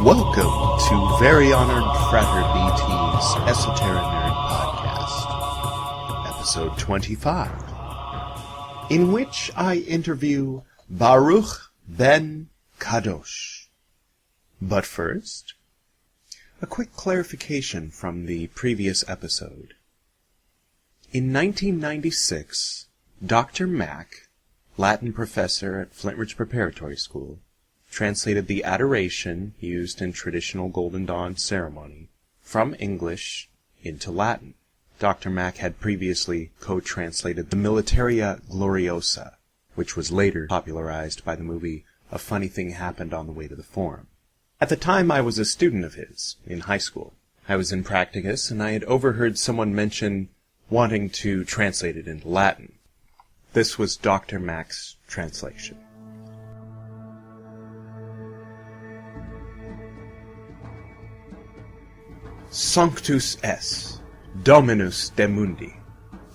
Welcome to Very Honored Fraternity's Esoterinerd podcast, episode 25, in which I interview Baruch ben Kadosh. But first, a quick clarification from the previous episode. In 1996, Dr. Mack, Latin professor at Flintridge Preparatory School, translated the Adoration used in traditional Golden Dawn ceremony from English into Latin. Dr. Mack had previously co-translated the Militaria Gloriosa, which was later popularized by the movie A Funny Thing Happened on the Way to the Forum. At the time, I was a student of his in high school. I was in practicus, and I had overheard someone mention wanting to translate it into Latin. This was Dr. Mack's translation. Sanctus es, Dominus de mundi.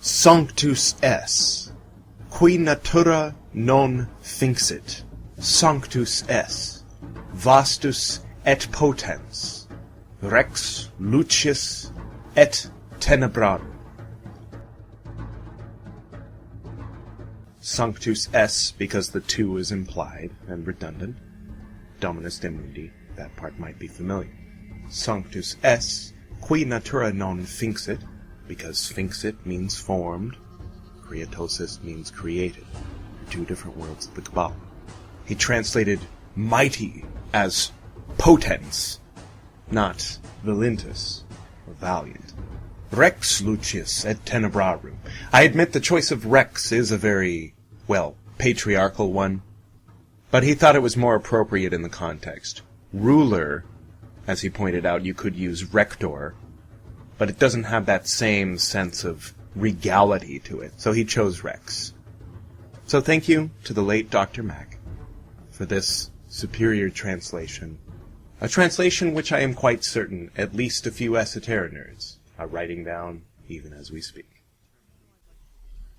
Sanctus es, qui natura non finxit. Sanctus es, vastus et potens, rex lucis et tenebrarum. Sanctus es, because the two is implied and redundant. Dominus de mundi, that part might be familiar. Sanctus es, qui natura non finxit, because finxit means formed, creatosis means created. Two different words of the Kabbalah. He translated mighty as potens, not valentus, or valiant. Rex lucis et tenebrarum. I admit the choice of rex is a very, patriarchal one, but he thought it was more appropriate in the context. Ruler, as he pointed out, you could use rector, but it doesn't have that same sense of regality to it, so he chose rex. So thank you to the late Dr. Mack for this superior translation, a translation which I am quite certain at least a few esoterinerds are writing down even as we speak.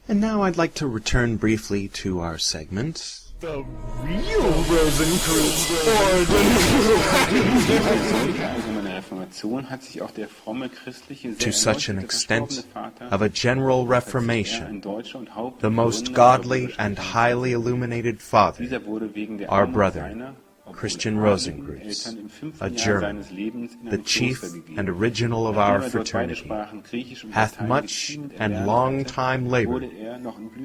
And now I'd like to return briefly to our segment, The REAL Rosenkreuz Orden. To such an extent of a general reformation, the most godly and highly illuminated father, our brother, Christian Rosenkreuz, a German, the chief and original of our fraternity, hath much and long time labored,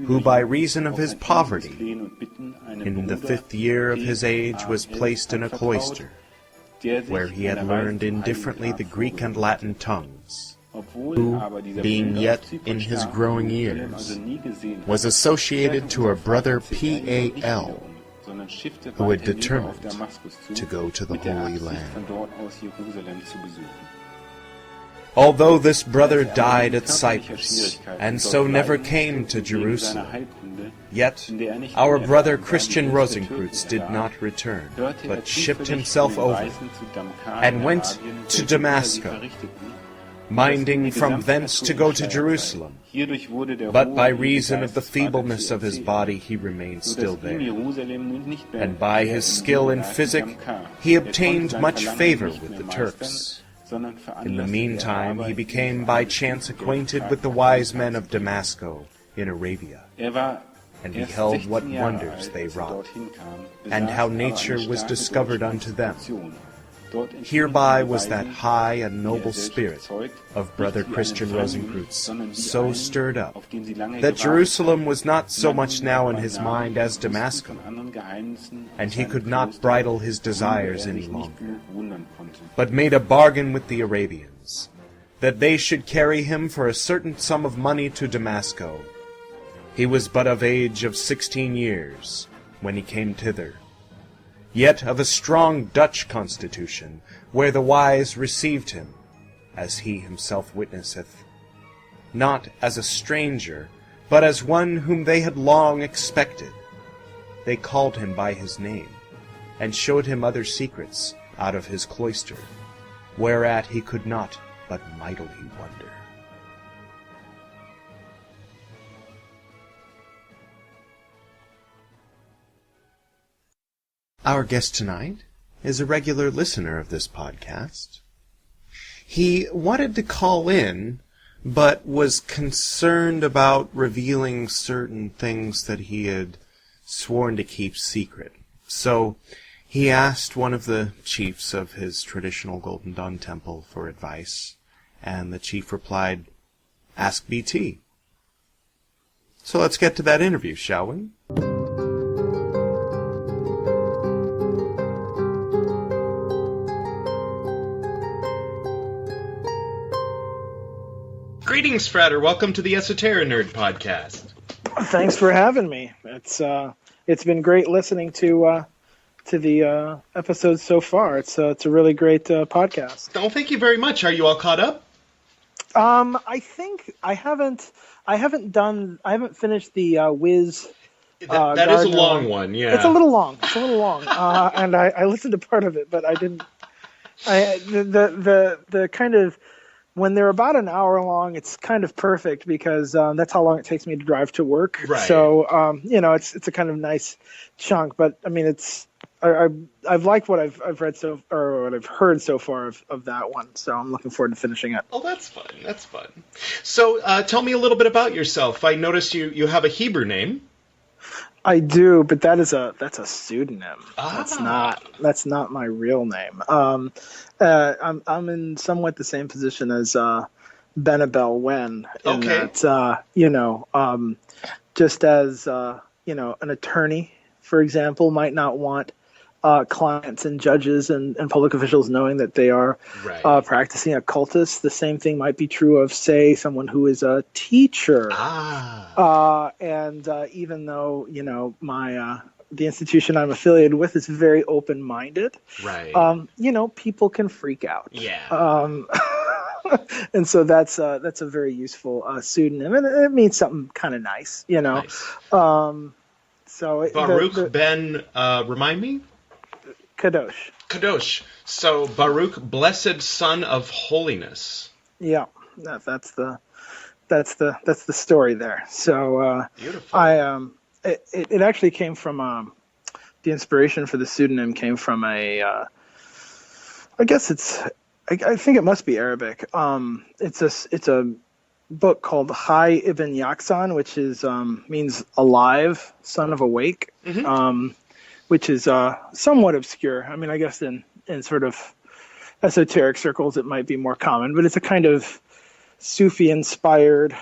who by reason of his poverty, in the 5th year of his age was placed in a cloister, where he had learned indifferently the Greek and Latin tongues, who, being yet in his growing years, was associated to a brother P.A.L., who had determined to go to the Holy Land. Although this brother died at Cyprus, and so never came to Jerusalem, yet our brother Christian Rosenkreuz did not return, but shipped himself over, and went to Damascus, minding from thence to go to Jerusalem. But by reason of the feebleness of his body he remained still there. And by his skill in physic he obtained much favor with the Turks. In the meantime he became by chance acquainted with the wise men of Damascus in Arabia, and beheld what wonders they wrought, and how nature was discovered unto them. Hereby was that high and noble spirit of brother Christian Rosenkreuz so stirred up, that Jerusalem was not so much now in his mind as Damascus, and he could not bridle his desires any longer, but made a bargain with the Arabians, that they should carry him for a certain sum of money to Damascus. He was but of age of 16 years when he came thither, yet of a strong Dutch constitution, where the wise received him, as he himself witnesseth, not as a stranger, but as one whom they had long expected. They called him by his name, and showed him other secrets out of his cloister, whereat he could not but mightily wonder. Our guest tonight is a regular listener of this podcast. He wanted to call in, but was concerned about revealing certain things that he had sworn to keep secret. So he asked one of the chiefs of his traditional Golden Dawn temple for advice, and the chief replied, "Ask BT." So let's get to that interview, shall we? Greetings, Frater. Welcome to the Esoterinerd podcast. Thanks for having me. It's been great listening to the episodes so far. It's a really great podcast. Oh, thank you very much. Are you all caught up? I think I haven't finished the Wiz. That is a long one. Yeah, it's a little long. And I listened to part of it, but I didn't. The kind of, when they're about an hour long, it's kind of perfect because that's how long it takes me to drive to work. Right. So it's a kind of nice chunk. But I mean, I've liked what I've read or what I've heard so far of that one. So I'm looking forward to finishing it. Oh, that's fun. That's fun. So tell me a little bit about yourself. I noticed you have a Hebrew name. I do, but that's a pseudonym. Ah. That's not my real name. I'm in somewhat the same position as Benabel Wen. Okay. That just as an attorney, for example, might not want clients and judges and public officials knowing that they are right. Practicing occultists. The same thing might be true of, say, someone who is a teacher. And even though the institution I'm affiliated with is very open-minded, right? People can freak out. Yeah. And so that's a very useful pseudonym, and it means something kind of nice, Nice. So Baruch Ben, remind me. Kadosh. So Baruch, blessed Son of Holiness. Yeah, that's the story there. So beautiful. It actually came from the inspiration for the pseudonym came from I think it must be Arabic. It's a book called Hai Ibn Yaqzan, which is means alive, son of awake. Mm-hmm. Which is somewhat obscure. I mean, I guess in sort of esoteric circles it might be more common, but it's a kind of Sufi-inspired,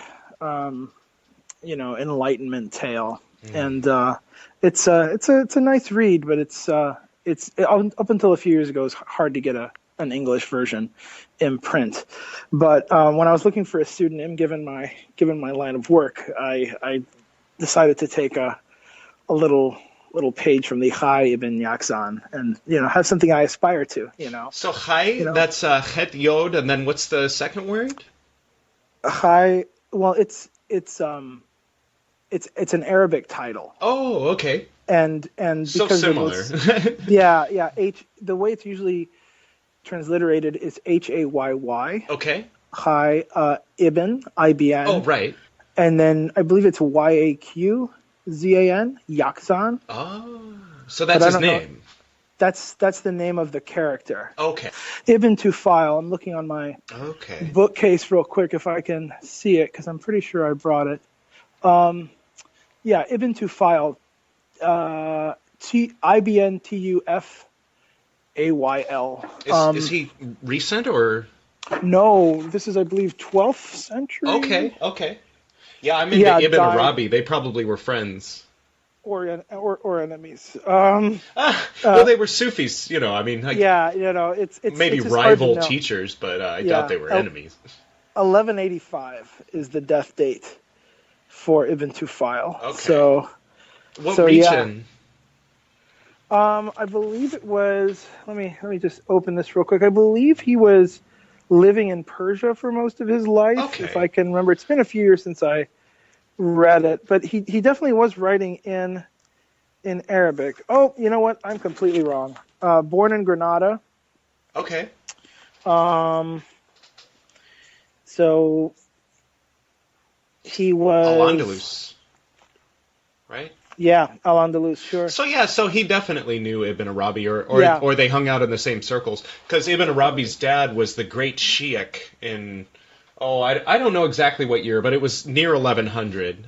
Enlightenment tale, and it's a nice read, but it's up until a few years ago it was hard to get an English version in print. But when I was looking for a pseudonym, given my line of work, I decided to take a little page from the Chai Ibn Yaqzan and, have something I aspire to, So Chai, that's Chet Yod, and then what's the second word? Chai, well, it's an Arabic title. Oh, okay. And so because similar. yeah. The way it's usually transliterated is Hayy. Okay. Chai Ibn, IBN. Oh, right. And then I believe it's Yaqzan, Yaqzan. Oh, so that's his name. That's the name of the character. Okay. Ibn Tufayl. I'm looking on my bookcase real quick if I can see it, because I'm pretty sure I brought it. Ibn Tufayl. IBN TUFAYL. Is he recent or? No, this is, I believe, 12th century. Okay. Yeah, I'm into Ibn Arabi. They probably were friends. Or enemies. Well, they were Sufis, I mean. It's maybe it's rival teachers, but I doubt they were enemies. 1185 is the death date for Ibn Tufayl. Okay. So, what region? I believe it was. Let me just open this real quick. I believe he was living in Persia for most of his life, if I can remember. It's been a few years since I read it, but he definitely was writing in Arabic. Oh, you know what? I'm completely wrong. Born in Granada. Okay. So he was Al-Andalus, right? Yeah, Al-Andalus, sure. So he definitely knew Ibn Arabi, Yeah. or they hung out in the same circles, because Ibn Arabi's dad was the great Sheikh in, I don't know exactly what year, but it was near 1100.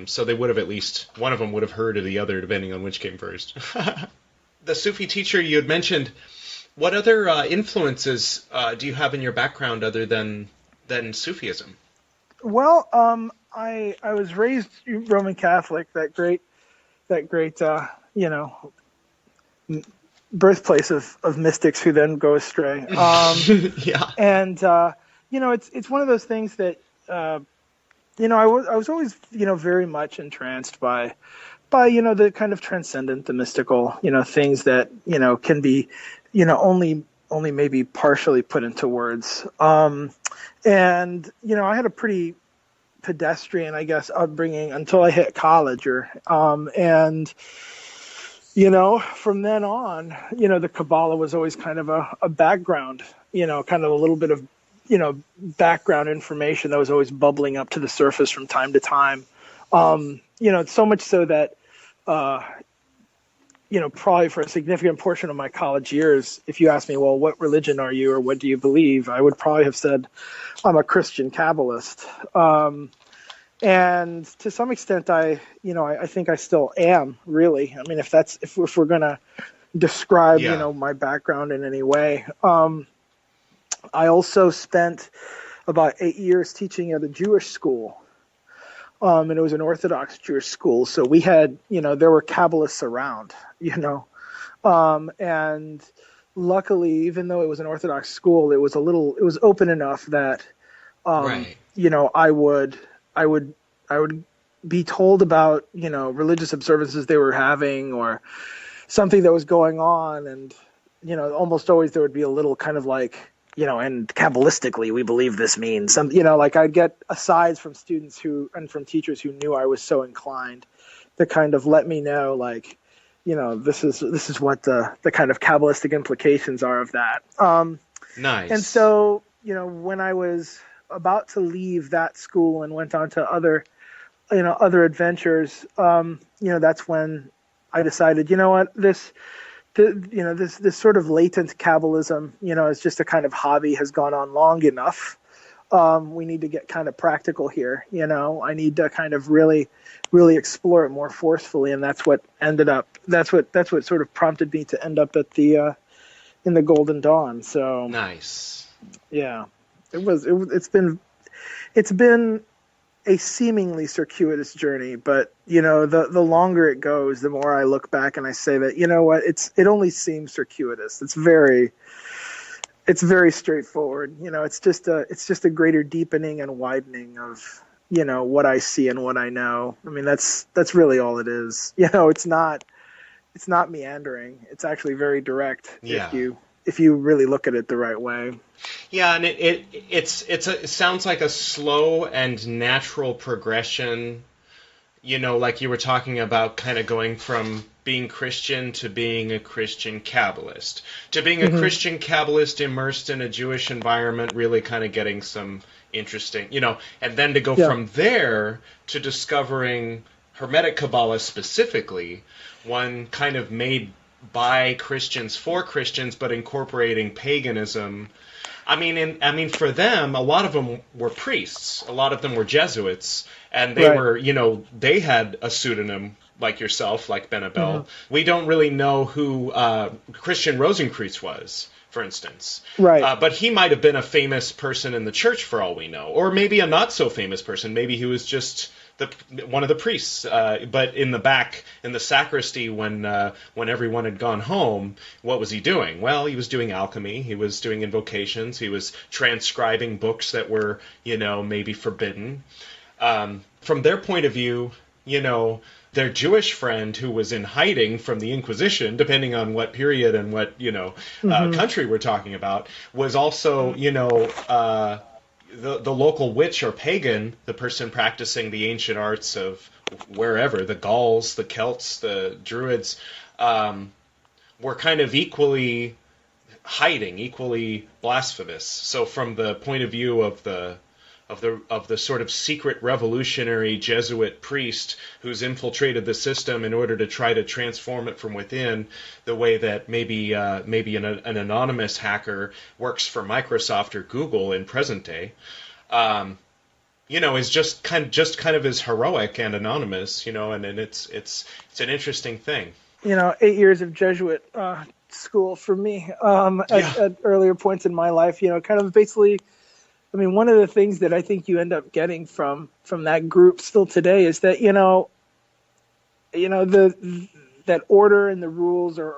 So they would have, at least one of them would have heard of the other, depending on which came first. The Sufi teacher you had mentioned, what other influences do you have in your background other than Sufism? Well, I was raised Roman Catholic, that great you know, birthplace of mystics who then go astray. Yeah. And it's one of those things that I was always very much entranced by the kind of transcendent, the mystical, things that can be only maybe partially put into words. And I had a pretty pedestrian, I guess, upbringing until I hit college, and from then on, the Kabbalah was always kind of a background, kind of a little bit of background information that was always bubbling up to the surface from time to time. So much so that probably for a significant portion of my college years, if you asked me, well, what religion are you or what do you believe, I would probably have said I'm a Christian Kabbalist. And to some extent, I think I still am, really. I mean, if we're going to describe, my background in any way. I also spent about 8 years teaching at a Jewish school. And it was an Orthodox Jewish school. So we had, there were Kabbalists around, and luckily, even though it was an Orthodox school, it was open enough that, Right. I would be told about, religious observances they were having or something that was going on. And, almost always there would be a little kind of like, and Kabbalistically, we believe this means some, like I'd get asides from students and from teachers who knew I was so inclined to kind of let me know, like, this is what the kind of Kabbalistic implications are of that. Nice. And so, when I was about to leave that school and went on to other adventures, that's when I decided, this sort of latent Kabbalism, is just a kind of hobby, has gone on long enough. We need to get kind of practical here. I need to kind of really, really explore it more forcefully. And that's what sort of prompted me to end up at in the Golden Dawn. So nice. Yeah, it's been a seemingly circuitous journey, but the longer it goes, the more I look back and I say that it only seems circuitous. It's very straightforward. It's just a greater deepening and widening of what I see and what I know. I mean, that's really all it is. It's not meandering. It's actually very direct. Yeah. If you really look at it the right way. Yeah, and it sounds like a slow and natural progression, like you were talking about, kind of going from being Christian to being a Christian Kabbalist, to being a Christian Kabbalist immersed in a Jewish environment, really kind of getting some interesting, and then to go from there to discovering Hermetic Kabbalah specifically, one kind of made by Christians for Christians, but incorporating paganism. I mean, for them, a lot of them were priests. A lot of them were Jesuits, and they were, they had a pseudonym like yourself, like Ben Abel. We don't really know who Christian Rosenkreuz was, for instance. Right. But he might have been a famous person in the church, for all we know, or maybe a not so famous person. Maybe he was just one of the priests, but in the back, in the sacristy, when everyone had gone home, what was he doing? Well, he was doing alchemy, he was doing invocations, he was transcribing books that were, maybe forbidden. From their point of view, their Jewish friend who was in hiding from the Inquisition, depending on what period and what, country we're talking about, was also, the local witch or pagan, the person practicing the ancient arts of wherever, the Gauls, the Celts, the Druids, were kind of equally hiding, equally blasphemous. So from the point of view of the of the sort of secret revolutionary Jesuit priest who's infiltrated the system in order to try to transform it from within, the way that maybe an anonymous hacker works for Microsoft or Google in present day. Is just kind of as heroic and anonymous, and it's an interesting thing. 8 years of Jesuit school for me at earlier points in my life, kind of basically, one of the things that I think you end up getting from that group still today is that, that order and the rules are,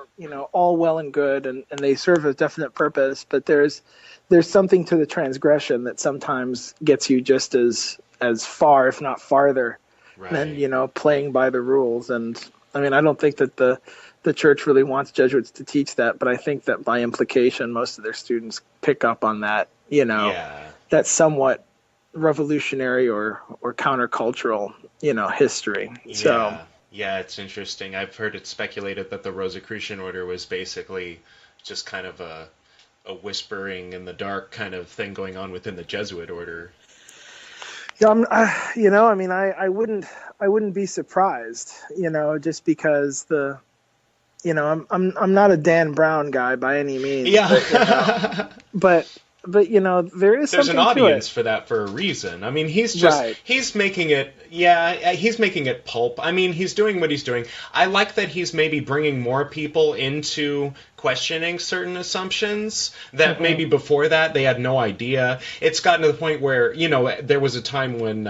all well and good, and they serve a definite purpose, but there's something to the transgression that sometimes gets you just as far, if not farther, than, playing by the rules. And I don't think that the church really wants Jesuits to teach that, but I think that by implication, most of their students pick up on that, that somewhat revolutionary or countercultural, history. So. Yeah, it's interesting. I've heard it speculated that the Rosicrucian order was basically just kind of a whispering in the dark kind of thing going on within the Jesuit order. Yeah, I wouldn't be surprised, just because I'm not a Dan Brown guy by any means. Yeah. But there is there's something an audience to it. for that for a reason. He's making it pulp. He's doing what he's doing. I like that he's maybe bringing more people into questioning certain assumptions that maybe before that they had no idea. It's gotten to the point where, there was a time when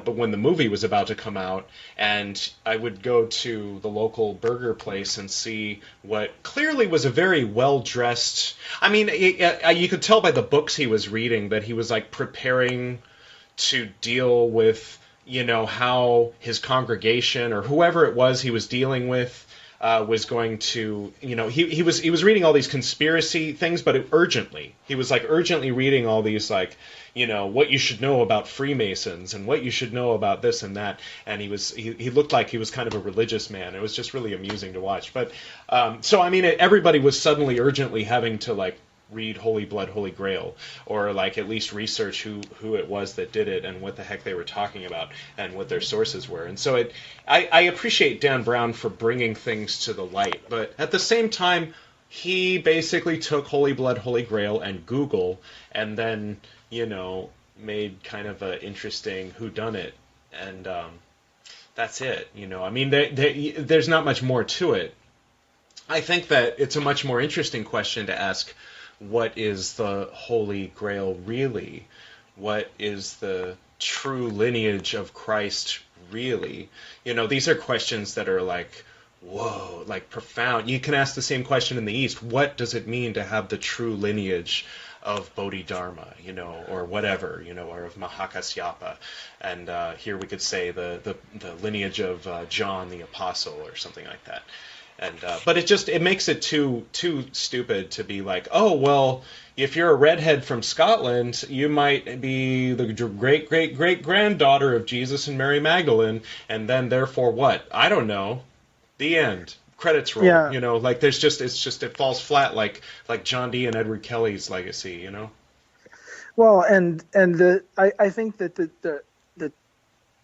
but when the movie was about to come out, and I would go to the local burger place and see what clearly was a very well-dressed... you could tell by the books he was reading that he was, preparing to deal with, how his congregation or whoever it was he was dealing with was going to, he was reading all these conspiracy things, but urgently. He was, urgently reading all these, what you should know about Freemasons and what you should know about this and that. And he looked like he was kind of a religious man. It was just really amusing to watch. But, everybody was suddenly urgently having to, read Holy Blood, Holy Grail, or at least research who it was that did it and what the heck they were talking about and what their sources were. And so I appreciate Dan Brown for bringing things to the light, but at the same time, he basically took Holy Blood, Holy Grail and Google and then, made kind of an interesting whodunit, and that's it. There's not much more to it. I think that it's a much more interesting question to ask, what is the Holy Grail really? What is the true lineage of Christ really? These are questions that are whoa, profound. You can ask the same question in the East. What does it mean to have the true lineage of Bodhidharma, or whatever, or of Mahakasyapa? And here we could say the lineage of John the Apostle or something like that. And but it makes it too stupid to be oh, well, if you're a redhead from Scotland, you might be the great great great granddaughter of Jesus and Mary Magdalene, and then therefore what? I don't know. The end. Credits roll. Yeah. It falls flat like John Dee and Edward Kelly's legacy. Well, I think that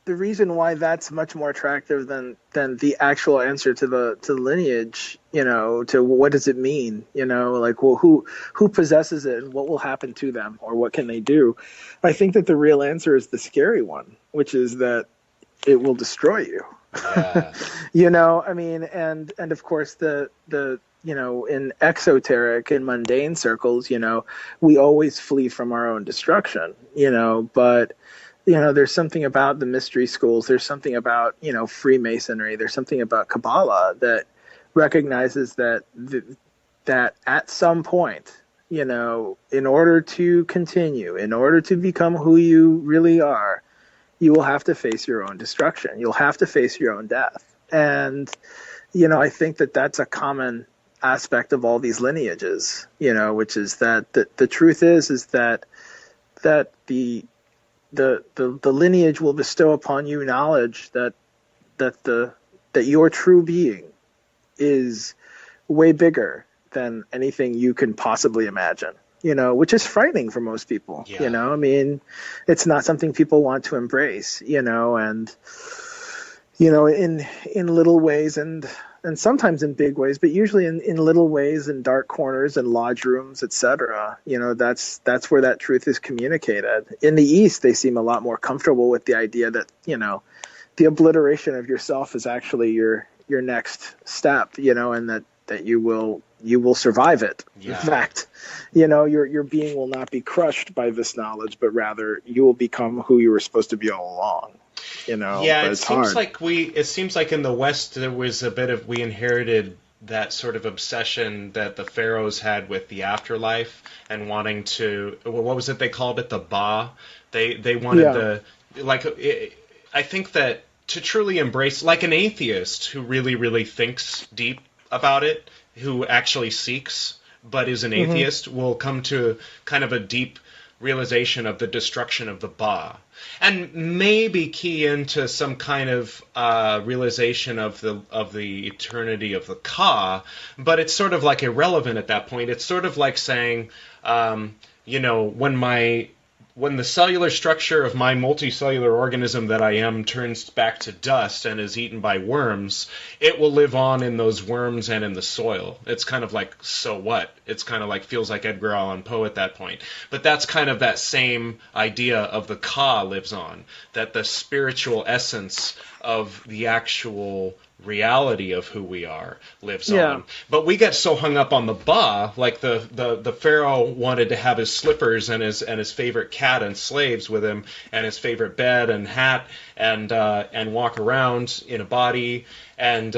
the reason why that's much more attractive than the actual answer to the lineage, to what does it mean, well, who possesses it and what will happen to them or what can they do? I think that the real answer is the scary one, which is that it will destroy you. Yeah. And of course the in exoteric and mundane circles, we always flee from our own destruction, but there's something about the mystery schools. There's something about, Freemasonry. There's something about Kabbalah that recognizes that at some point, in order to continue, in order to become who you really are, you will have to face your own destruction. You'll have to face your own death. And, I think that that's a common aspect of all these lineages, which is that the truth is that the lineage will bestow upon you knowledge that your true being is way bigger than anything you can possibly imagine. which is frightening for most people. Yeah. I mean, it's not something people want to embrace, and in little ways and sometimes in big ways, but usually in little ways, in dark corners and lodge rooms, etc. That's where that truth is communicated. In the East, they seem a lot more comfortable with the idea that the obliteration of yourself is actually your next step, and that you will survive it. Yeah. In fact, your being will not be crushed by this knowledge, but rather you will become who you were supposed to be all along. Yeah, but it it's seems hard. it seems like in the West there was a bit of, we inherited that sort of obsession that the pharaohs had with the afterlife and wanting to, well, what was it they called it, the Ba? They wanted I think that to truly embrace, like an atheist who really, really thinks deep about it, who actually seeks but is an atheist, will come to kind of a deep realization of the destruction of the Ba, and maybe key into some kind of realization of the eternity of the Ka, but it's sort of like irrelevant at that point. It's sort of like saying, when the cellular structure of my multicellular organism that I am turns back to dust and is eaten by worms, it will live on in those worms and in the soil. It's kind of like, so what? It's kind of like, feels like Edgar Allan Poe at that point. But that's kind of that same idea of the Ka lives on, that the spiritual essence of the actual reality of who we are lives on. But we get so hung up on the Ba, like the pharaoh wanted to have his slippers and his favorite cat and slaves with him, and his favorite bed and hat, and walk around in a body, and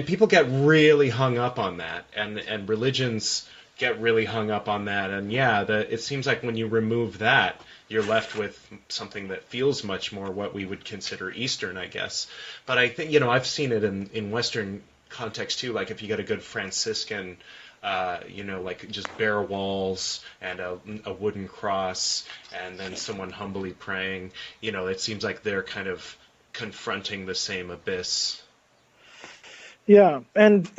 people get really hung up on that, and religions get really hung up on that, and it seems like when you remove that, you're left with something that feels much more what we would consider Eastern, I guess. But I think, I've seen it in Western context too, like if you get a good Franciscan, like just bare walls and a wooden cross, and then someone humbly praying, it seems like they're kind of confronting the same abyss. Yeah, and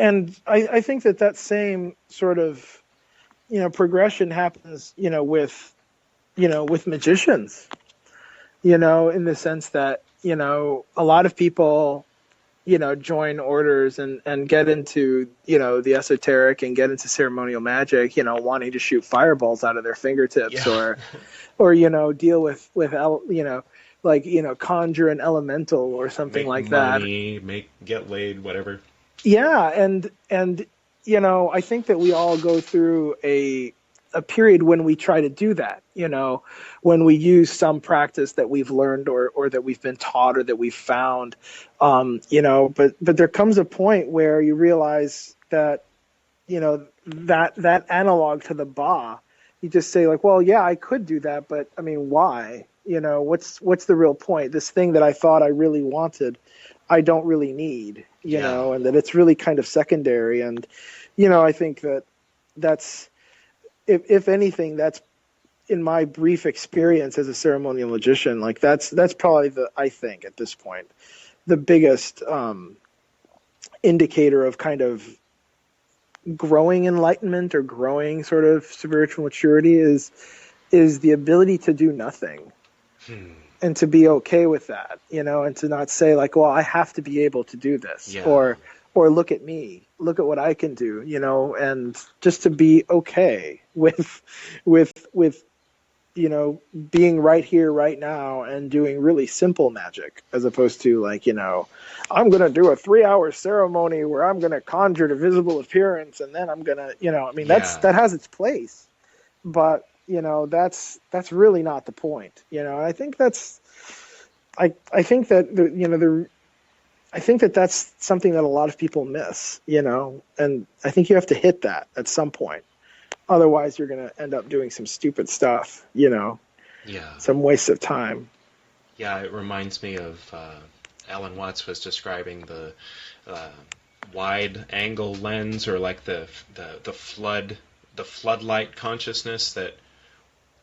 I think that same sort of progression happens with magicians, in the sense that a lot of people join orders and get into the esoteric and get into ceremonial magic, wanting to shoot fireballs out of their fingertips, or deal with conjure an elemental or something like that. Get laid, whatever. Yeah, and I think that we all go through a period when we try to do that, when we use some practice that we've learned or that we've been taught or that we've found, but there comes a point where you realize that, that analog to the Ba, you just say like, well, yeah, I could do that, but I mean, why? What's the real point? This thing that I thought I really wanted, I don't really need, and that it's really kind of secondary. And, I think that's, if anything, that's, in my brief experience as a ceremonial magician, like that's probably I think at this point, the biggest indicator of kind of growing enlightenment or growing sort of spiritual maturity is the ability to do nothing. And to be okay with that, and to not say like, well, I have to be able to do this, or look at me, look at what I can do, and just to be okay with being right here, right now, and doing really simple magic, as opposed to like, I'm going to do a 3-hour ceremony where I'm going to conjure the visible appearance, and then I'm going to, that has its place, but that's really not the point. I think I think that I think that that's something that a lot of people miss, and I think you have to hit that at some point. Otherwise, you're going to end up doing some stupid stuff, some waste of time. Yeah, it reminds me of Alan Watts was describing the wide angle lens, or like the floodlight consciousness, that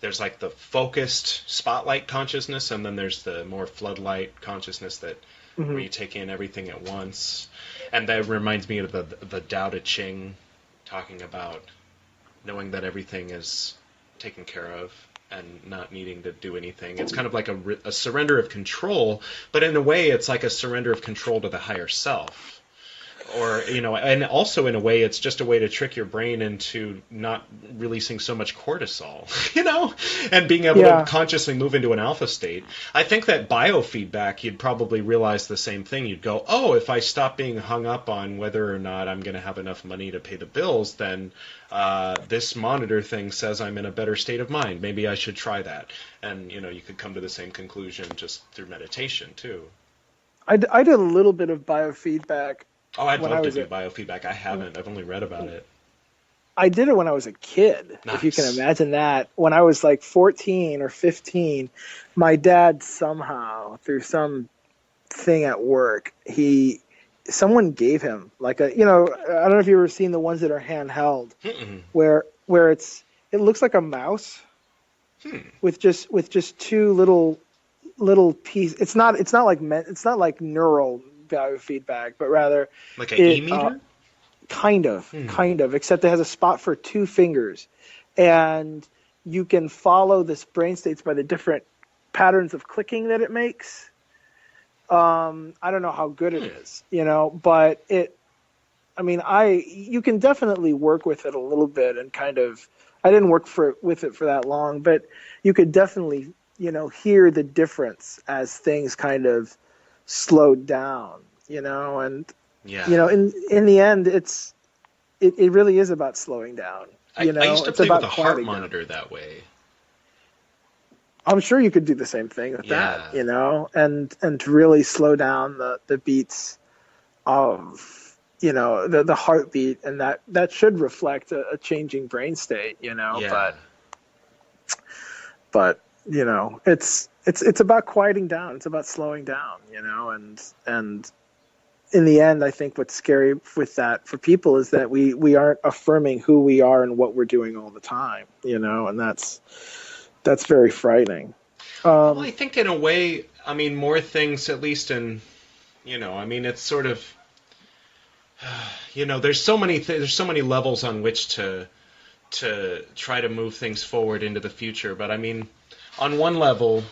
there's like the focused spotlight consciousness, and then there's the more floodlight consciousness that where you take in everything at once. And that reminds me of the Tao Te Ching, talking about knowing that everything is taken care of and not needing to do anything. It's kind of like a surrender of control, but in a way it's like a surrender of control to the higher self. Or, and also in a way, it's just a way to trick your brain into not releasing so much cortisol, and being able to consciously move into an alpha state. I think that biofeedback, you'd probably realize the same thing. You'd go, oh, if I stop being hung up on whether or not I'm going to have enough money to pay the bills, then this monitor thing says I'm in a better state of mind. Maybe I should try that. And, you could come to the same conclusion just through meditation, too. I did a little bit of biofeedback. Oh, I'd love to do biofeedback. I haven't. I've only read about it. I did it when I was a kid, Nice. if you can imagine that. When I was like 14 or 15, my dad somehow, through some thing at work, someone gave him like I don't know if you've ever seen the ones that are handheld, where it looks like a mouse with just two little pieces. It's not like neural biofeedback, but rather like an e-meter? Kind of, except it has a spot for two fingers, and you can follow this brain states by the different patterns of clicking that it makes. I don't know how good it is, but you can definitely work with it a little bit and kind of, I didn't work with it for that long, but you could definitely, hear the difference as things kind of slowed down, and in the end, it really is about slowing down. I used to play with a heart monitor that way. I'm sure you could do the same thing with that, and to really slow down the beats of, the heartbeat, and that should reflect a changing brain state, but it's about quieting down. It's about slowing down, and in the end, I think what's scary with that for people is that we aren't affirming who we are and what we're doing all the time, and that's very frightening. Well, I think in a way, more things, at least in, it's sort of, there's so many levels on which to try to move things forward into the future. But on one level,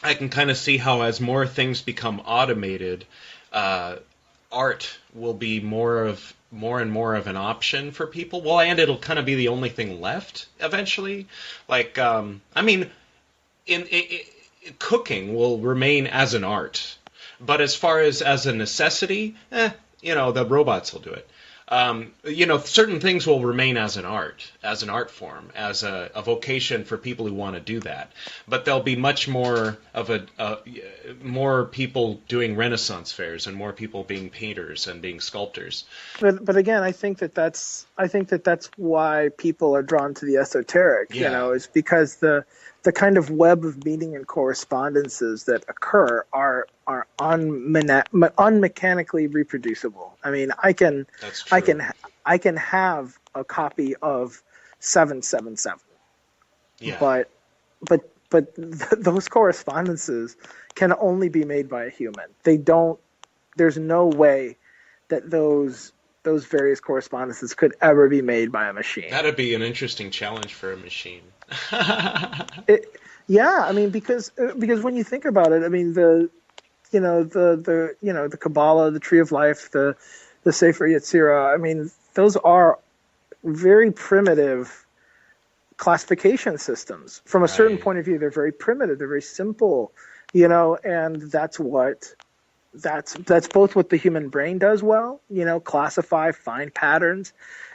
I can kind of see how as more things become automated, art will be more and more of an option for people. Well, and it'll kind of be the only thing left eventually. Like, in cooking will remain as an art, but as far as a necessity, the robots will do it. Certain things will remain as an art form, as a vocation for people who want to do that. But there'll be much more of more people doing Renaissance fairs and more people being painters and being sculptors. But again, I think that's why people are drawn to the esoteric. Is because the kind of web of meaning and correspondences that occur are unmechanically reproducible. I can have a copy of 777. Yeah. But those correspondences can only be made by a human. There's no way that those various correspondences could ever be made by a machine. That'd be an interesting challenge for a machine. Because when you think about it, the Kabbalah, the Tree of Life, the Sefer Yetzirah, those are very primitive classification systems. From a certain point of view, they're very primitive, they're very simple, and that's both what the human brain does well, classify, find patterns,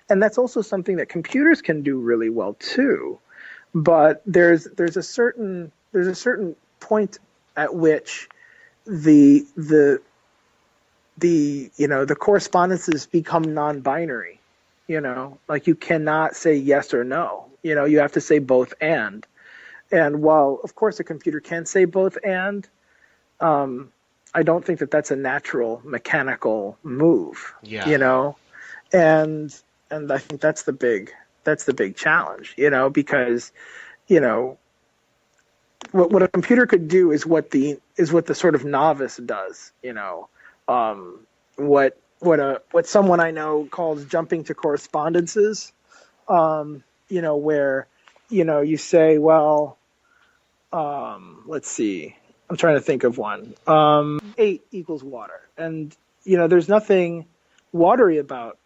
and that's also something that computers can do really well too. But there's a certain point at which the correspondences become non-binary. Like you cannot say yes or no. You have to say both and. And while of course a computer can say both and, I don't think that that's a natural mechanical move. Yeah. And I think that's the big challenge, because, what a computer could do is what the sort of novice does, what someone I know calls jumping to correspondences, where you say, well, let's see. I'm trying to think of one. 8 equals water, and there's nothing watery about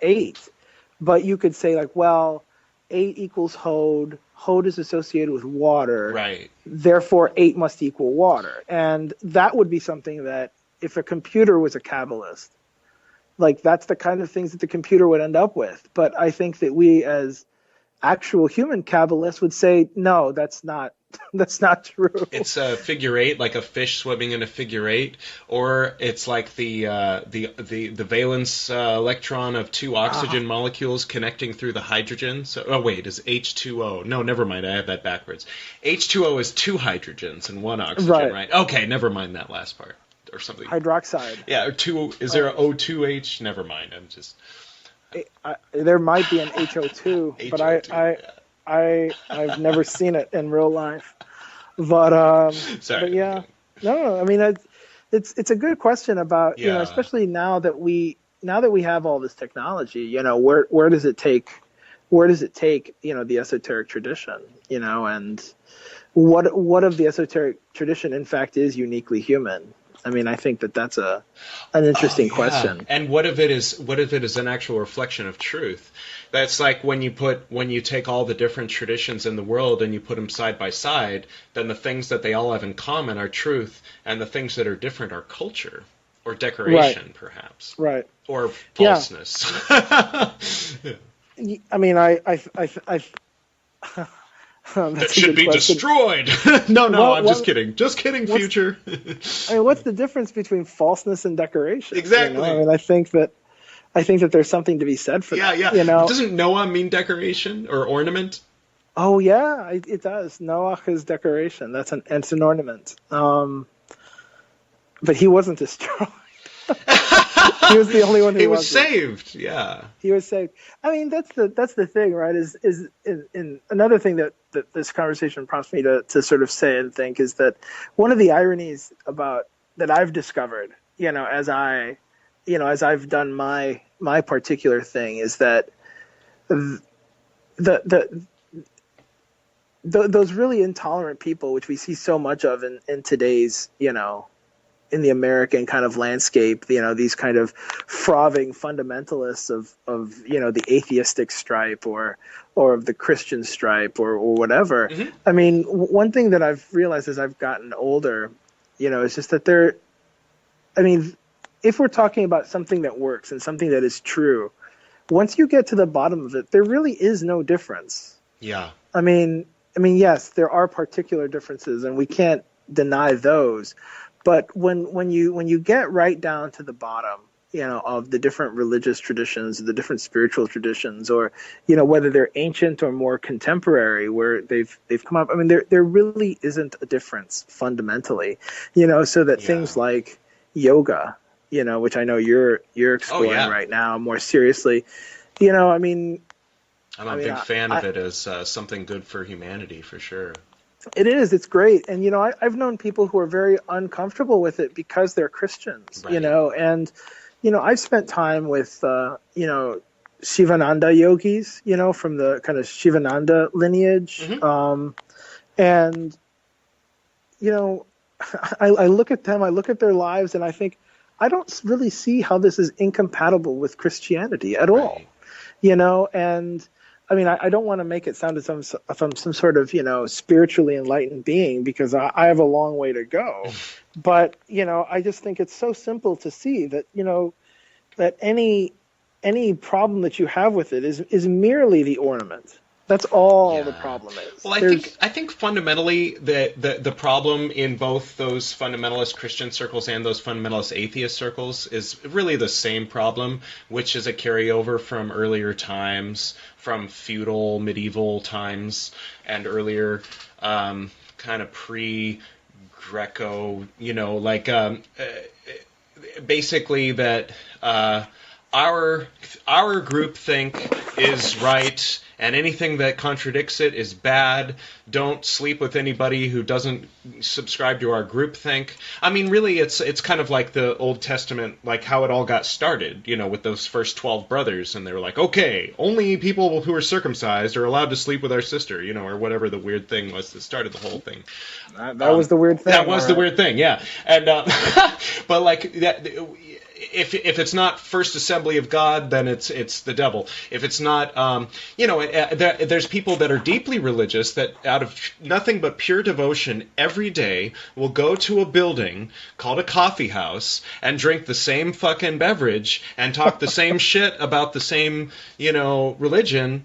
8, but you could say like, well, 8 equals Hod. Hod is associated with water, Right? Therefore, 8 must equal water, and that would be something that if a computer was a Kabbalist, like that's the kind of things that the computer would end up with. But I think that we as actual human Kabbalists would say, no, that's not true. It's a figure eight, like a fish swimming in a figure eight, or it's like the valence electron of 2 oxygen molecules connecting through the hydrogen. So, oh wait, is H2O? No, never mind. I have that backwards. H2O is 2 hydrogens and 1 oxygen, right? Okay, never mind that last part or something. Hydroxide. Yeah, or 2. Is there a O2H? Never mind. I'm just. There might be an HO2, but I've never seen it in real life. But Sorry. But yeah, no. I mean, it's a good question about especially now that we have all this technology. Where does it take the esoteric tradition? And what of the esoteric tradition in fact is uniquely human? I mean, I think that's an interesting question. And what if it is an actual reflection of truth? That's like when you take all the different traditions in the world and you put them side by side, then the things that they all have in common are truth, and the things that are different are culture or decoration, perhaps. Right. Or falseness. Yeah. I mean, I that should be destroyed. No, I'm just kidding. Just kidding, future. I mean, what's the difference between falseness and decoration? Exactly. I mean, I think that there's something to be said for that. Yeah. Doesn't Noah mean decoration or ornament? Oh yeah, it does. Noah is decoration. It's an ornament. But he wasn't destroyed. He was the only one who he was saved. Yeah, he was saved. I mean, that's the thing, right? Is in another thing that this conversation prompts me to sort of say and think is that one of the ironies about that I've discovered, as I've done my particular thing, is that those really intolerant people, which we see so much of in today's, in the American kind of landscape, these kind of frothing fundamentalists of the atheistic stripe or of the Christian stripe or whatever. Mm-hmm. I mean, one thing that I've realized as I've gotten older, is just that if we're talking about something that works and something that is true, once you get to the bottom of it, there really is no difference. Yeah. I mean, yes, there are particular differences, and we can't deny those. But when you get right down to the bottom, of the different religious traditions, the different spiritual traditions, or whether they're ancient or more contemporary, where they've come up. I mean, there really isn't a difference fundamentally, so that things like yoga, which I know you're exploring right now more seriously, I mean. I'm a big fan of it as something good for humanity, for sure. It is. It's great. And, I've known people who are very uncomfortable with it because they're Christians, right. And, I've spent time with, Shivananda yogis, from the kind of Shivananda lineage. Mm-hmm. And, I look at them, I look at their lives, and I think, I don't really see how this is incompatible with Christianity at all, and I mean, I don't want to make it sound as if I'm some sort of, spiritually enlightened being, because I have a long way to go. But, I just think it's so simple to see that, that any problem that you have with it is merely the ornament. That's all the problem is. Well, I think fundamentally the problem in both those fundamentalist Christian circles and those fundamentalist atheist circles is really the same problem, which is a carryover from earlier times, from feudal medieval times and earlier kind of pre-Greco, basically that our groupthink is right, and anything that contradicts it is bad. Don't sleep with anybody who doesn't subscribe to our groupthink. I mean, really, it's kind of like the Old Testament, like how it all got started, with those first 12 brothers, and they were like, okay, only people who are circumcised are allowed to sleep with our sister, or whatever the weird thing was that started the whole thing. That was the weird thing. That was the weird thing, yeah. And but like that. If it's not First Assembly of God, then it's the devil. If it's not, there's people that are deeply religious that out of nothing but pure devotion every day will go to a building called a coffee house and drink the same fucking beverage and talk the same shit about the same, religion,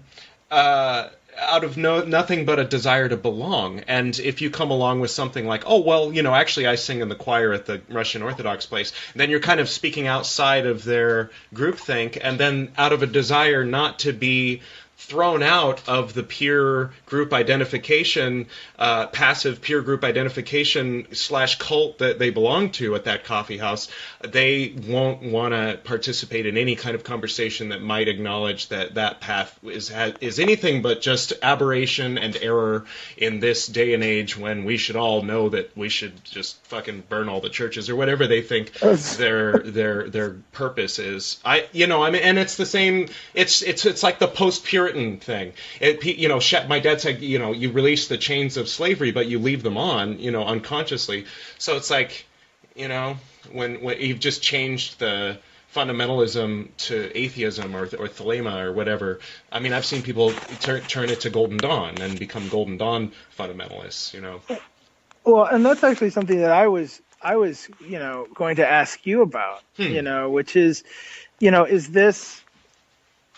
out of nothing but a desire to belong. And if you come along with something like, oh, well, actually I sing in the choir at the Russian Orthodox place, then you're kind of speaking outside of their groupthink, and then out of a desire not to be thrown out of the peer group identification, passive peer group identification / cult that they belong to at that coffee house, they won't want to participate in any kind of conversation that might acknowledge that path is anything but just aberration and error in this day and age when we should all know that we should just fucking burn all the churches or whatever they think their purpose is. And it's the same. It's like the post-Puritan thing. My dad said, you release the chains of slavery, but you leave them on, unconsciously. So it's like, when you've just changed the fundamentalism to atheism or thelema or whatever. I mean, I've seen people turn it to Golden Dawn and become Golden Dawn fundamentalists, Well, and that's actually something that I was going to ask you about, which is, is this,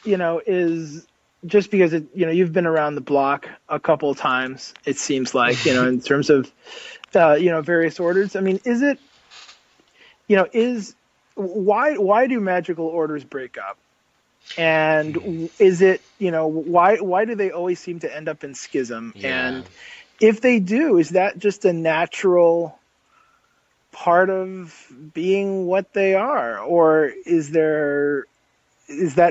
is just because you've been around the block a couple of times, it seems like, in terms of, various orders. I mean, is it, why do magical orders break up? And is it, why do they always seem to end up in schism? Yeah. And if they do, is that just a natural part of being what they are? Or is that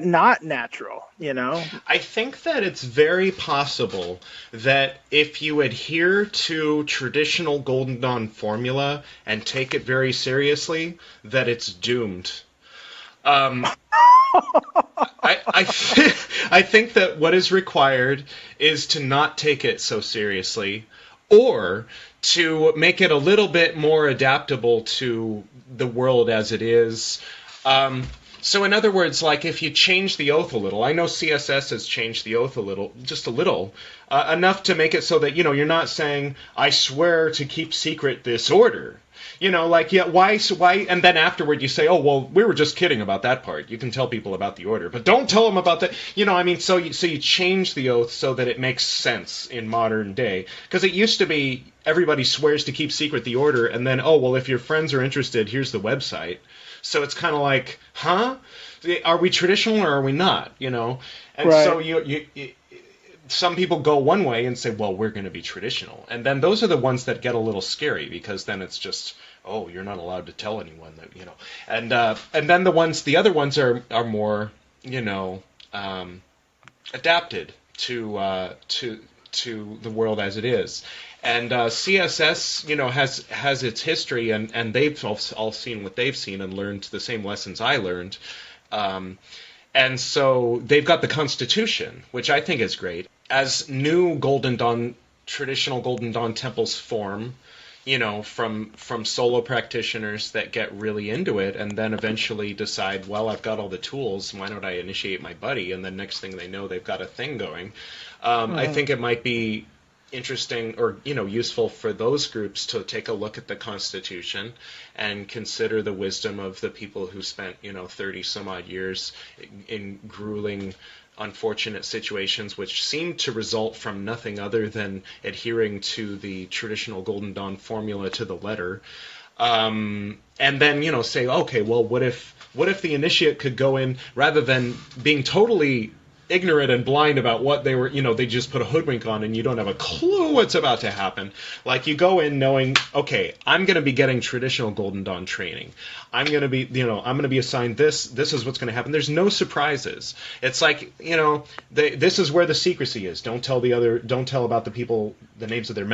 not natural, I think that it's very possible that if you adhere to traditional Golden Dawn formula and take it very seriously, that it's doomed. I think that what is required is to not take it so seriously, or to make it a little bit more adaptable to the world as it is. So in other words, like if you change the oath a little, I know CSS has changed the oath a little, just a little, enough to make it so that, you're not saying, I swear to keep secret this order. Why, and then afterward you say, oh, well, we were just kidding about that part. You can tell people about the order, but don't tell them about that. So you change the oath so that it makes sense in modern day. Because it used to be everybody swears to keep secret the order, and then, oh, well, if your friends are interested, here's the website. So it's kind of like, huh? Are we traditional or are we not? And right. So you some people go one way and say, well, we're going to be traditional. And then those are the ones that get a little scary, because then it's just, oh, you're not allowed to tell anyone that, And then the other ones are more, adapted to the world as it is. And CSS, has its history, and they've all seen what they've seen and learned the same lessons I learned. And so they've got the Constitution, which I think is great. As new traditional Golden Dawn temples form, from solo practitioners that get really into it and then eventually decide, well, I've got all the tools, why don't I initiate my buddy? And then next thing they know, they've got a thing going. I think it might be interesting or useful for those groups to take a look at the Constitution and consider the wisdom of the people who spent 30 some odd years in grueling, unfortunate situations which seem to result from nothing other than adhering to the traditional Golden Dawn formula to the letter, and then say, okay, well, what if the initiate could go in, rather than being totally ignorant and blind about what they were, they just put a hoodwink on and you don't have a clue what's about to happen. Like, you go in knowing, okay, I'm going to be getting traditional Golden Dawn training. I'm going to be, I'm going to be assigned this. This is what's going to happen. There's no surprises. It's like, this is where the secrecy is. Don't tell about the people, the names of their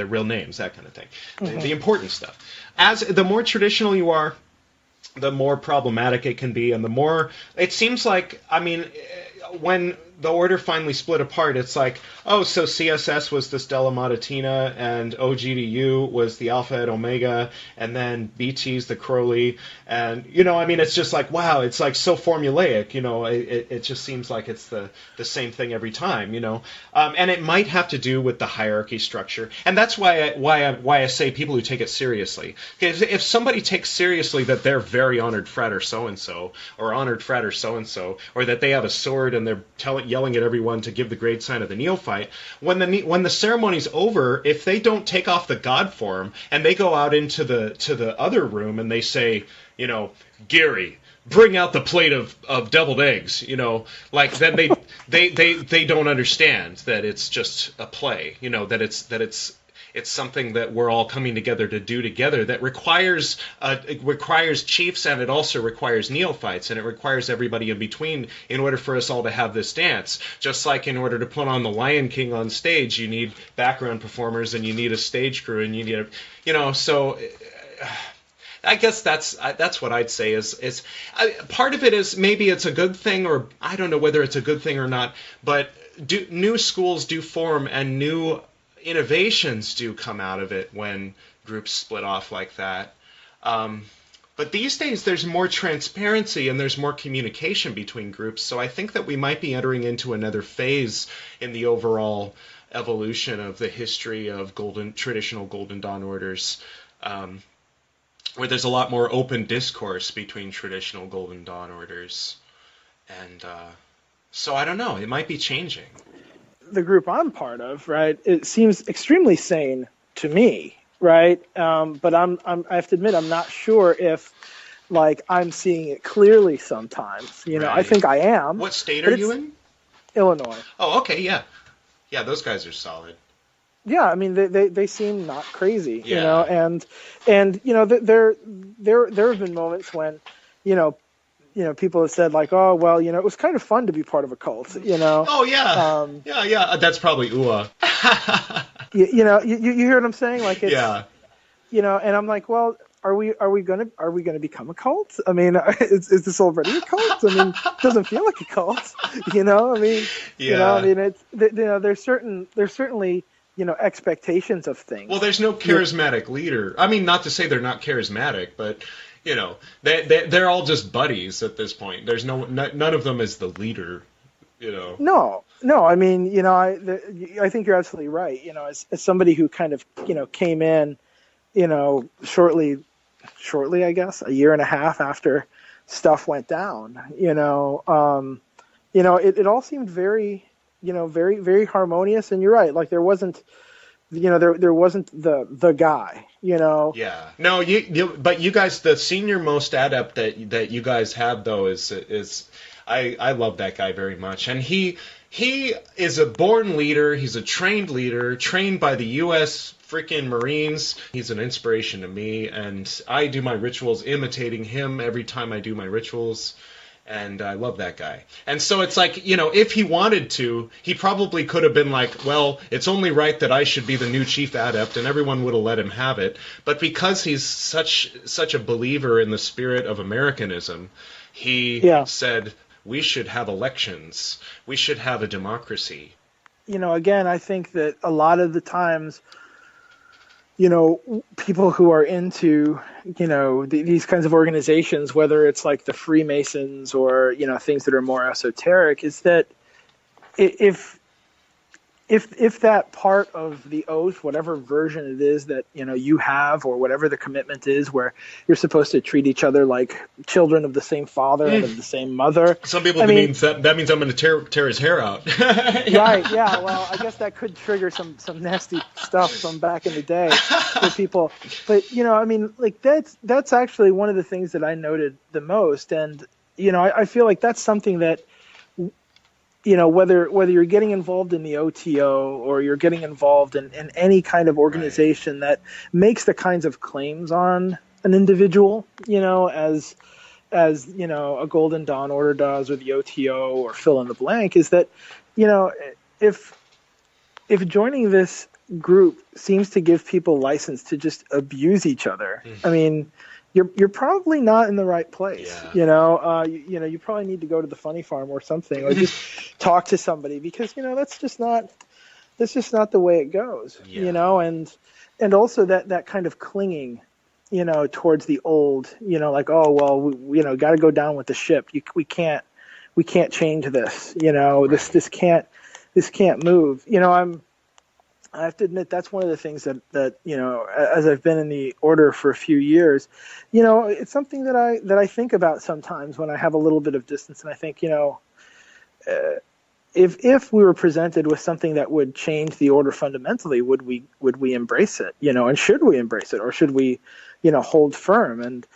real names, that kind of thing. Mm-hmm. The important stuff. As the more traditional you are, the more problematic it can be, and the more it seems like, when the order finally split apart, it's like, oh, so CSS was the Stella Matutina, and OGDU was the Alpha et Omega, and then BT's the Crowley, and, it's just like, wow, it's like so formulaic, it just seems like it's the same thing every time, and it might have to do with the hierarchy structure, and that's why I say people who take it seriously, because if somebody takes seriously that they're very honored frater so-and-so, or honored frater so-and-so, or that they have a sword and they're yelling at everyone to give the grade sign of the neophyte, when the ceremony's over, if they don't take off the god form and they go out into the other room and they say, Gary, bring out the plate of deviled eggs, then they don't understand that it's just a play, that it's something that we're all coming together to do together that requires chiefs, and it also requires neophytes, and it requires everybody in between in order for us all to have this dance. Just like in order to put on the Lion King on stage, you need background performers and you need a stage crew and you need so I guess that's what I'd say is part of it is maybe it's a good thing, or I don't know whether it's a good thing or not, but new schools do form and new innovations do come out of it when groups split off like that. But these days there's more transparency and there's more communication between groups, so I think that we might be entering into another phase in the overall evolution of the history of traditional Golden Dawn orders, where there's a lot more open discourse between traditional Golden Dawn orders. And so I don't know, it might be changing. The group I'm part of, right, it seems extremely sane to me, right? But I have to admit, I'm not sure if, I'm seeing it clearly sometimes. Right. I think I am. What state are you in? Illinois. Oh, okay, yeah. Yeah, those guys are solid. Yeah, they seem not crazy, and there have been moments when, people have said oh, well, it was kind of fun to be part of a cult, Oh, yeah. Yeah, that's probably UA. you hear what I'm saying? It's, yeah. And I'm like, well, are we gonna become a cult? Is this already a cult? It doesn't feel like a cult, Yeah. It's, there's certainly, expectations of things. Well, there's no charismatic leader. Not to say they're not charismatic, but they're all just buddies at this point. There's none of them is the leader, No. I think you're absolutely right. As somebody who kind of, came in, shortly, I guess, a year and a half after stuff went down, it all seemed very, very, very harmonious. And you're right. There wasn't, there wasn't the guy, Yeah. No, but you guys, the senior most adept that you guys have though is I love that guy very much, and he is a born leader. He's a trained leader, trained by the U.S. freaking Marines. He's an inspiration to me, and I do my rituals imitating him every time I do my rituals. And I love that guy. And so it's like, if he wanted to, he probably could have been like, well, it's only right that I should be the new chief adept, and everyone would have let him have it. But because he's such a believer in the spirit of Americanism, he said, we should have elections. We should have a democracy. Again, I think that a lot of the times, people who are into, these kinds of organizations, whether it's like the Freemasons or, things that are more esoteric, is that if that part of the oath, whatever version it is that, you have, or whatever the commitment is, where you're supposed to treat each other like children of the same father and of the same mother. Some people that means I'm going to tear his hair out. Right. Yeah. Well, I guess that could trigger some nasty stuff from back in the day for people. But, that's actually one of the things that I noted the most. And, I feel like that's something that, whether you're getting involved in the OTO or you're getting involved in any kind of organization that makes the kinds of claims on an individual, as a Golden Dawn Order does, or the OTO, or fill in the blank, is that, if joining this group seems to give people license to just abuse each other, I mean, you're probably not in the right place. Yeah. You probably need to go to the funny farm or something, or just talk to somebody, because that's just not the way it goes. Yeah. And also that kind of clinging, towards the old, like, oh well, we got to go down with the ship. We can't change this. This can't move. I have to admit, that's one of the things that as I've been in the order for a few years, it's something that I think about sometimes when I have a little bit of distance, and I think, if we were presented with something that would change the order fundamentally, would we embrace it? And should we embrace it, or should we, hold firm? And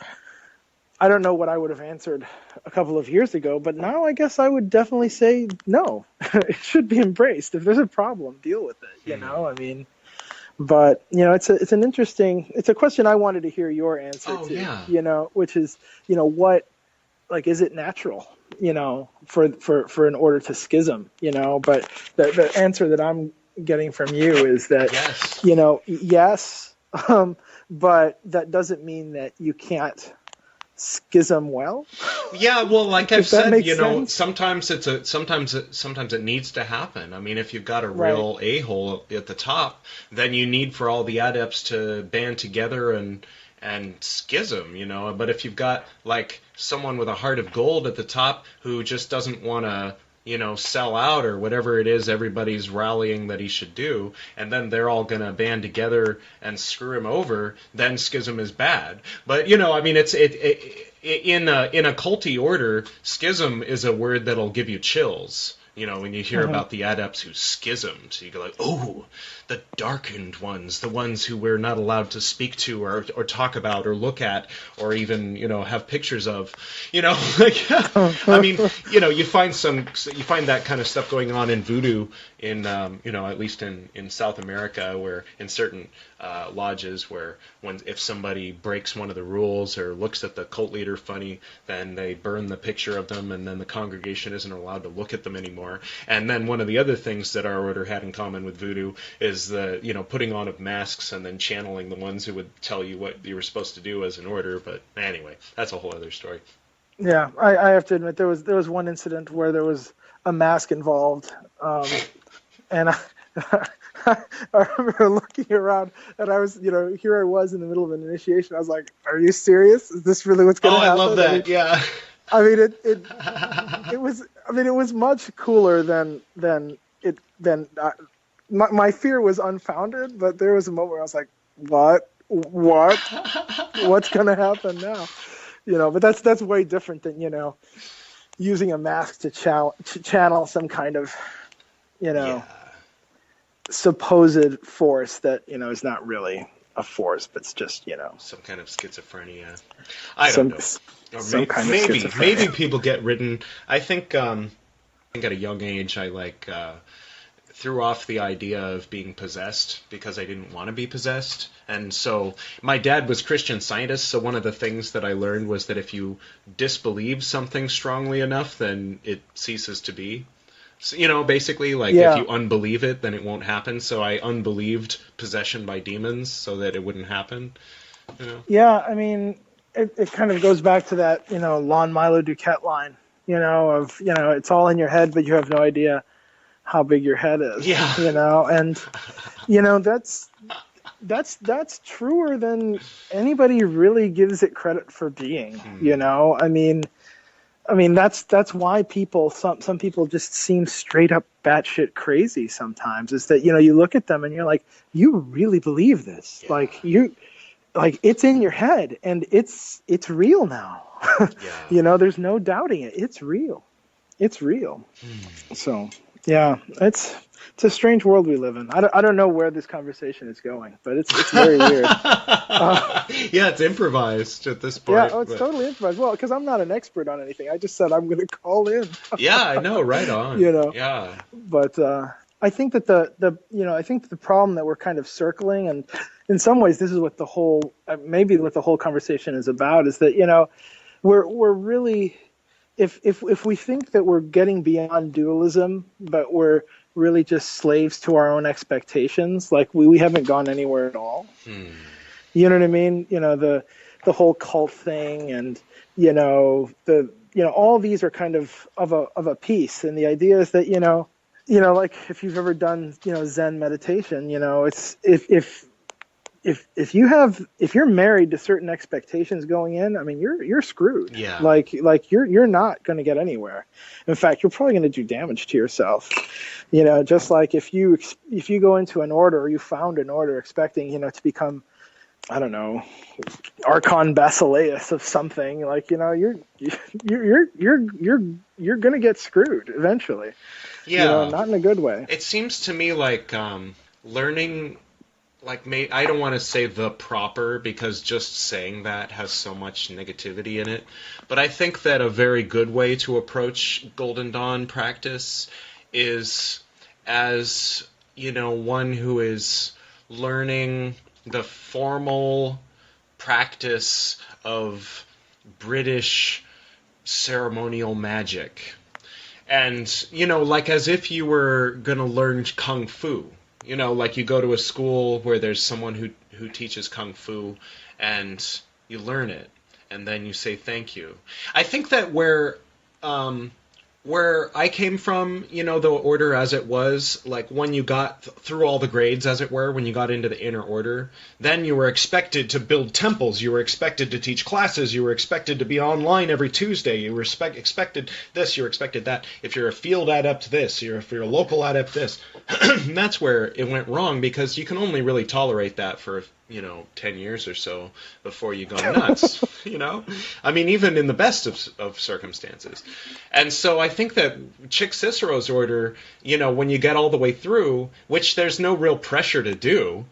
I don't know what I would have answered a couple of years ago, but now I guess I would definitely say no. It should be embraced. If there's a problem, deal with it. I mean, but it's an interesting. It's a question I wanted to hear your answer to. Yeah. Which is, what, like, is it natural? For an order to schism. But the answer that I'm getting from you is that yes, but that doesn't mean that you can't schism well. Yeah, well, like I've said, sense? sometimes it needs to happen. I mean, if you've got a real a-hole at the top, then you need for all the adepts to band together and schism, But if you've got, like, someone with a heart of gold at the top who just doesn't want to, sell out, or whatever it is everybody's rallying that he should do, and then they're all going to band together and screw him over, then schism is bad. But, I mean, in a culty order, schism is a word that'll give you chills. When you hear about the adepts who schismed, you go like, oh, the darkened ones, the ones who we're not allowed to speak to or talk about or look at or even, have pictures of, I mean, you find that kind of stuff going on in voodoo in, at least in South America, where in certain lodges where if somebody breaks one of the rules or looks at the cult leader funny, then they burn the picture of them, and then the congregation isn't allowed to look at them anymore. And then one of the other things that our order had in common with voodoo is the putting on of masks and then channeling the ones who would tell you what you were supposed to do as an order. But anyway, that's a whole other story. Yeah, I have to admit there was one incident where there was a mask involved, and I remember looking around, and I was, here I was in the middle of an initiation. I was like, "Are you serious? Is this really what's going to happen?" I love that. Yeah. I mean, it was. I mean, it was much cooler than my fear was unfounded. But there was a moment where I was like, what's going to happen now? But that's way different than using a mask to channel some kind of supposed force that is not really a force, but it's just some kind of schizophrenia. I don't know. Or maybe people get ridden. I think at a young age I threw off the idea of being possessed because I didn't want to be possessed. And so my dad was Christian Scientist, so one of the things that I learned was that if you disbelieve something strongly enough, then it ceases to be. So, basically, if you unbelieve it, then it won't happen. So I unbelieved possession by demons so that it wouldn't happen. Yeah, I mean, it kind of goes back to that, Lon Milo Duquette line, of, it's all in your head, but you have no idea how big your head is. Yeah. And, that's truer than anybody really gives it credit for being, I mean, that's why some people just seem straight up batshit crazy sometimes, is that, you look at them and you're like, you really believe this? Yeah. It's in your head and it's real now. Yeah. There's no doubting it. It's real. So, yeah, it's a strange world we live in. I don't know where this conversation is going, but it's very weird. Yeah, it's improvised at this point. Yeah, oh, it's totally improvised. Well, because I'm not an expert on anything. I just said I'm going to call in. Yeah, I know, right on. You know. Yeah. But I think that I think the problem that we're kind of circling, and in some ways this is what the whole maybe what the whole conversation is about, is that we're really, if we think that we're getting beyond dualism, but we're really just slaves to our own expectations, like we haven't gone anywhere at all. You know what I mean? The whole cult thing, and all these are kind of a piece, and the idea is that like if you've ever done Zen meditation, it's if you're married to certain expectations going in, I mean you're screwed. Yeah. Like you're not going to get anywhere. In fact, you're probably going to do damage to yourself. Just like if you go into an order, or you found an order expecting to become, I don't know, Archon Basileus of something, like you're gonna get screwed eventually. Yeah, not in a good way. It seems to me like learning, like I don't want to say the proper, because just saying that has so much negativity in it. But I think that a very good way to approach Golden Dawn practice is as one who is learning the formal practice of British ceremonial magic. And, like as if you were going to learn Kung Fu. Like you go to a school where there's someone who teaches Kung Fu, and you learn it, and then you say thank you. I think that where I came from, the order as it was, like when you got through all the grades, as it were, when you got into the inner order, then you were expected to build temples, you were expected to teach classes, you were expected to be online every Tuesday, you were expected this, you were expected that. If you're a field adept, this, if you're a local adept, this. And that's where it went wrong, because you can only really tolerate that for 10 years or so before you go nuts, I mean, even in the best of circumstances. And so I think that Chick Cicero's order, when you get all the way through, which there's no real pressure to do,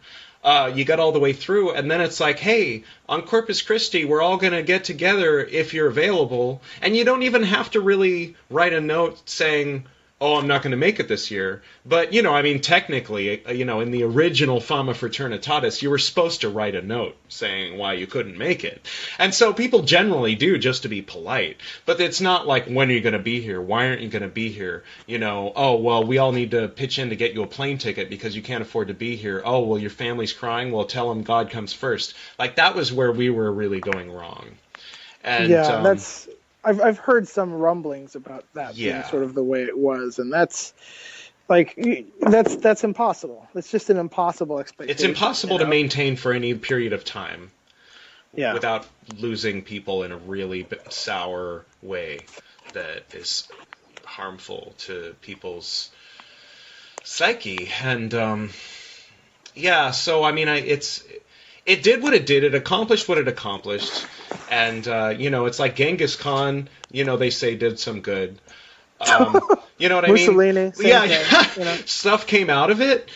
you get all the way through, and then it's like, hey, on Corpus Christi, we're all going to get together if you're available, and you don't even have to really write a note saying, oh, I'm not going to make it this year. But, technically, in the original Fama Fraternitatis, you were supposed to write a note saying why you couldn't make it. And so people generally do, just to be polite. But it's not like, when are you going to be here? Why aren't you going to be here? Oh, well, we all need to pitch in to get you a plane ticket because you can't afford to be here. Oh, well, your family's crying? Well, tell them God comes first. Like, that was where we were really going wrong. And, yeah, that's... I've heard some rumblings about that being sort of the way it was, and that's impossible. It's just an impossible expectation. It's impossible to maintain for any period of time, yeah, without losing people in a really sour way that is harmful to people's psyche. And so I mean, it did what it did. It accomplished what it accomplished. And, it's like Genghis Khan, they say did some good. You know what I mean? Mussolini. Yeah. Stuff came out of it,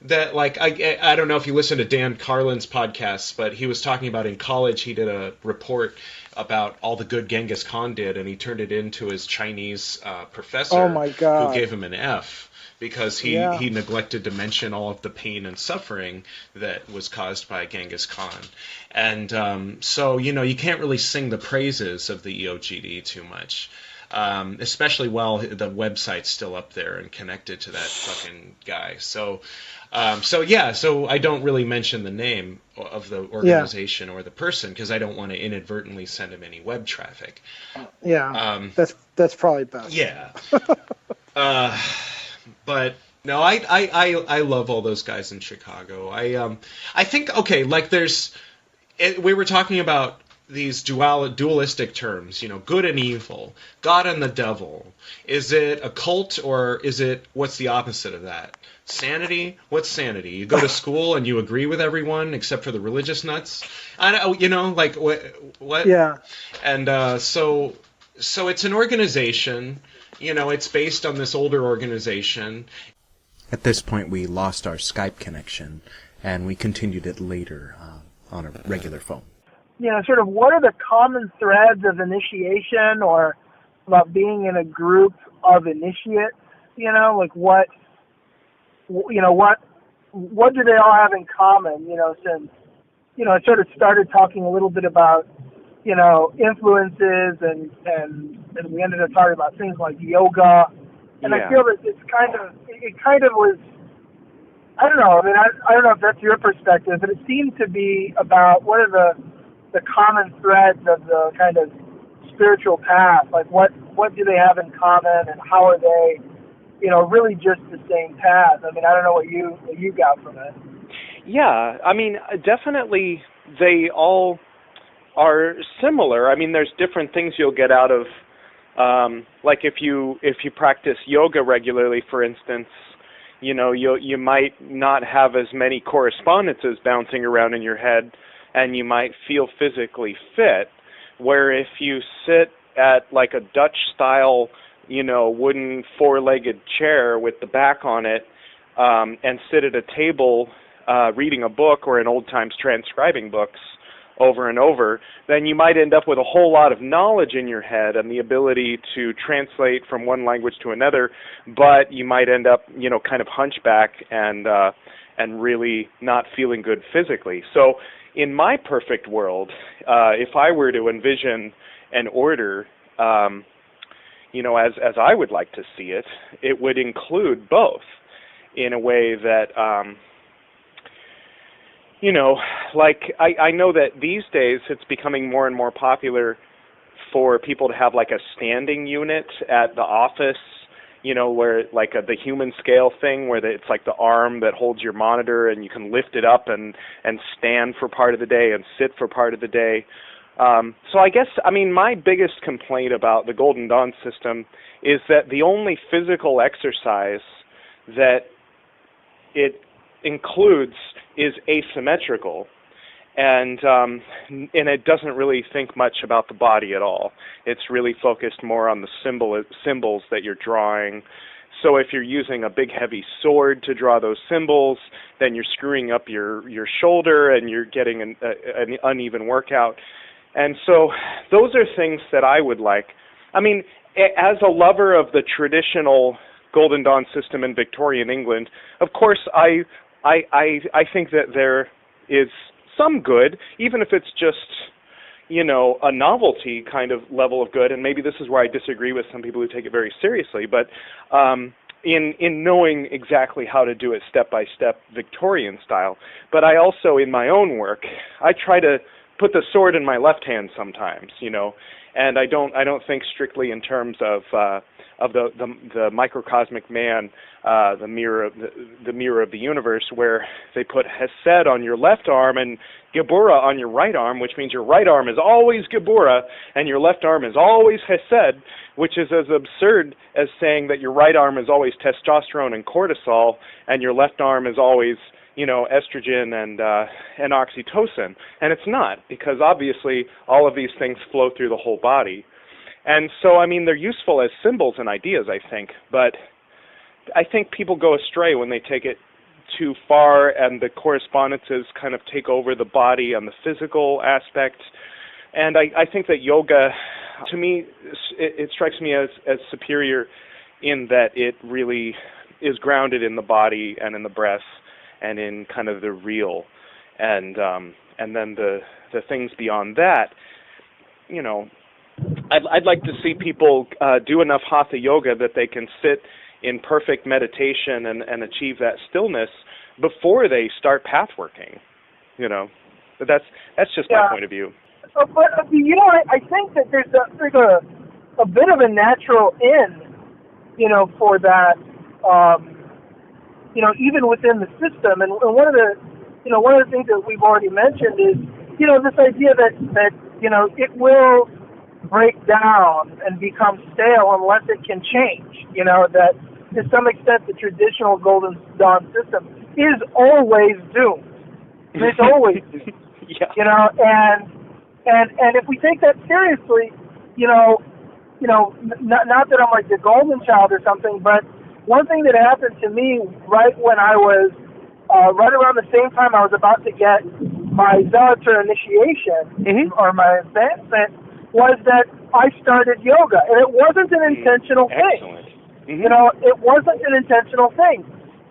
that like, I don't know if you listen to Dan Carlin's podcasts, but he was talking about in college, he did a report about all the good Genghis Khan did, and he turned it into his Chinese professor. Oh my God. Who gave him an F. Because he neglected to mention all of the pain and suffering that was caused by Genghis Khan. And so, you can't really sing the praises of the EOGD too much, especially while the website's still up there and connected to that fucking guy. So I don't really mention the name of the organization or the person, because I don't want to inadvertently send him any web traffic. Yeah, that's probably best. Yeah. But no, I love all those guys in Chicago. I think, okay, like we were talking about these dualistic terms, good and evil, God and the devil. Is it a cult, or is it, what's the opposite of that? Sanity? What's sanity? You go to school and you agree with everyone except for the religious nuts? Like what? Yeah. And so it's an organization. It's based on this older organization. At this point, we lost our Skype connection, and we continued it later. on a regular phone. Sort of what are the common threads of initiation or about being in a group of initiates? Like what do they all have in common? Since, I sort of started talking a little bit about, influences and we ended up talking about things like yoga. And I feel that it kind of was, I don't know, I don't know if that's your perspective, but it seemed to be about what are the common threads of the kind of spiritual path, like what do they have in common and how are they, really just the same path? I don't know what you got from it. Yeah, definitely they all are similar. There's different things you'll get out of, like if you practice yoga regularly, for instance, you might not have as many correspondences bouncing around in your head, and you might feel physically fit, where if you sit at like a Dutch style, wooden four-legged chair with the back on it, and sit at a table reading a book or in old times transcribing books over and over, then you might end up with a whole lot of knowledge in your head and the ability to translate from one language to another, but you might end up, kind of hunchback and really not feeling good physically. So in my perfect world, if I were to envision an order, as I would like to see it, it would include both in a way that, like I know that these days it's becoming more and more popular for people to have like a standing unit at the office, where like the human scale thing, where it's like the arm that holds your monitor and you can lift it up and stand for part of the day and sit for part of the day. So I guess, my biggest complaint about the Golden Dawn system is that the only physical exercise that it includes is asymmetrical, and it doesn't really think much about the body at all. It's really focused more on the symbols that you're drawing. So if you're using a big heavy sword to draw those symbols, then you're screwing up your shoulder and you're getting an uneven workout. And so those are things that I would like. As a lover of the traditional Golden Dawn system in Victorian England, of course I think that there is some good, even if it's just, a novelty kind of level of good, and maybe this is where I disagree with some people who take it very seriously, but in knowing exactly how to do it step-by-step Victorian style. But I also, in my own work, I try to put the sword in my left hand sometimes, and I don't think strictly in terms of the microcosmic man, the mirror of the universe, where they put Hesed on your left arm and Geburah on your right arm, which means your right arm is always Geburah and your left arm is always Hesed, which is as absurd as saying that your right arm is always testosterone and cortisol and your left arm is always estrogen and oxytocin. And it's not, because obviously all of these things flow through the whole body. And so, they're useful as symbols and ideas, I think, but I think people go astray when they take it too far and the correspondences kind of take over the body and the physical aspect. And I think that yoga, to me, it strikes me as superior in that it really is grounded in the body and in the breath and in kind of the real, and then the things beyond that, I'd like to see people do enough hatha yoga that they can sit in perfect meditation and achieve that stillness before they start path working, But that's just my point of view. But I think that there's a bit of a natural end, for that. Even within the system, and one of the things that we've already mentioned is, this idea that it will break down and become stale unless it can change. That to some extent the traditional Golden Dawn system is always doomed. It's always doomed. Yeah. And if we take that seriously, not that I'm like the golden child or something, but one thing that happened to me right when I was, right around the same time I was about to get my Zelator initiation or my advancement was that I started yoga, and it wasn't an intentional thing. You know, it wasn't an intentional thing.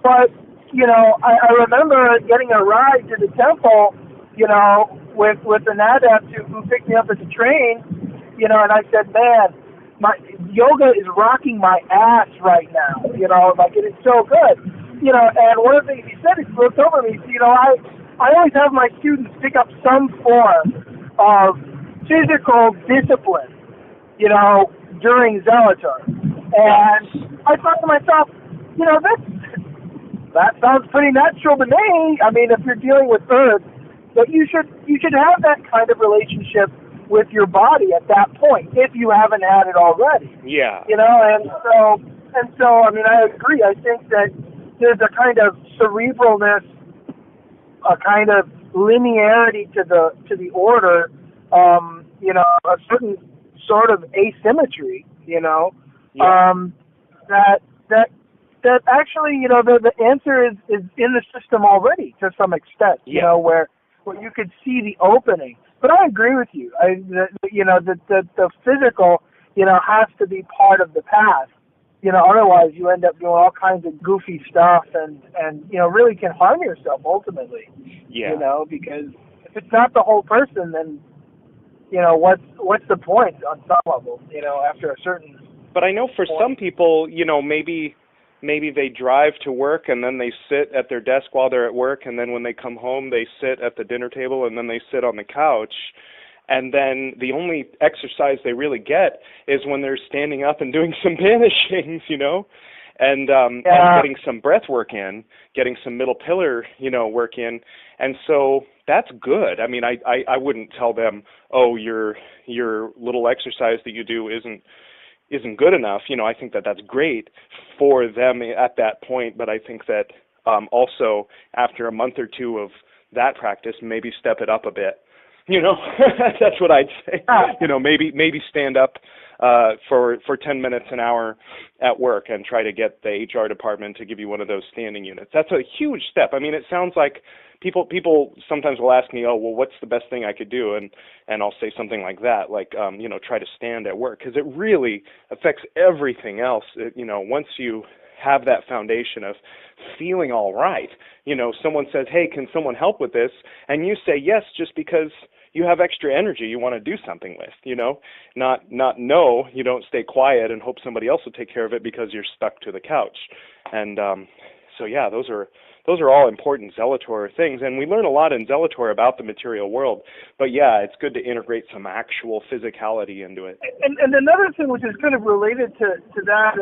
But, you know, I remember getting a ride to the temple, you know, with an adept who picked me up at the train, you know, and I said, man, my yoga is rocking my ass right now, you know, like it is so good. You know, and one of the things he said, he looked over me, you know, I always have my students pick up some form of physical discipline, you know, during Zelator. And I thought to myself, you know, that sounds pretty natural to me. I mean, if you're dealing with earth, that you should have that kind of relationship with your body at that point, if you haven't had it already. Yeah. You know, and so I mean, I agree. I think that there's a kind of cerebralness, a kind of linearity to the order, you know, a certain sort of asymmetry, you know, that actually, you know, the answer is in the system already to some extent, you know, where you could see the opening. But I agree with you. You know, the physical, you know, has to be part of the path. You know, otherwise you end up doing all kinds of goofy stuff and you know, really can harm yourself ultimately. Yeah. You know, because if it's not the whole person, then, you know, what's the point on some level, you know, after a certain But I know for some people, you know, maybe they drive to work and then they sit at their desk while they're at work, and then when they come home they sit at the dinner table and then they sit on the couch, and then the only exercise they really get is when they're standing up and doing some banishings, you know, and getting some breath work in, getting some middle pillar, you know, work in. And so that's good. I mean, I wouldn't tell them, oh, your little exercise that you do isn't good enough. You know, I think that that's great for them at that point, but I think that also after a month or two of that practice, maybe step it up a bit. You know, that's what I'd say. You know, maybe stand up for 10 minutes an hour at work and try to get the HR department to give you one of those standing units. That's a huge step. I mean, it sounds like people sometimes will ask me, oh, well, what's the best thing I could do? And I'll say something like that, like, you know, try to stand at work, because it really affects everything else. You know, once you have that foundation of feeling all right, you know, someone says, hey, can someone help with this? And you say yes just because you have extra energy you want to do something with, you know, not no, you don't stay quiet and hope somebody else will take care of it because you're stuck to the couch. And so, yeah, those are all important Zelator things, and we learn a lot in Zelator about the material world. But yeah, it's good to integrate some actual physicality into it. And another thing which is kind of related to that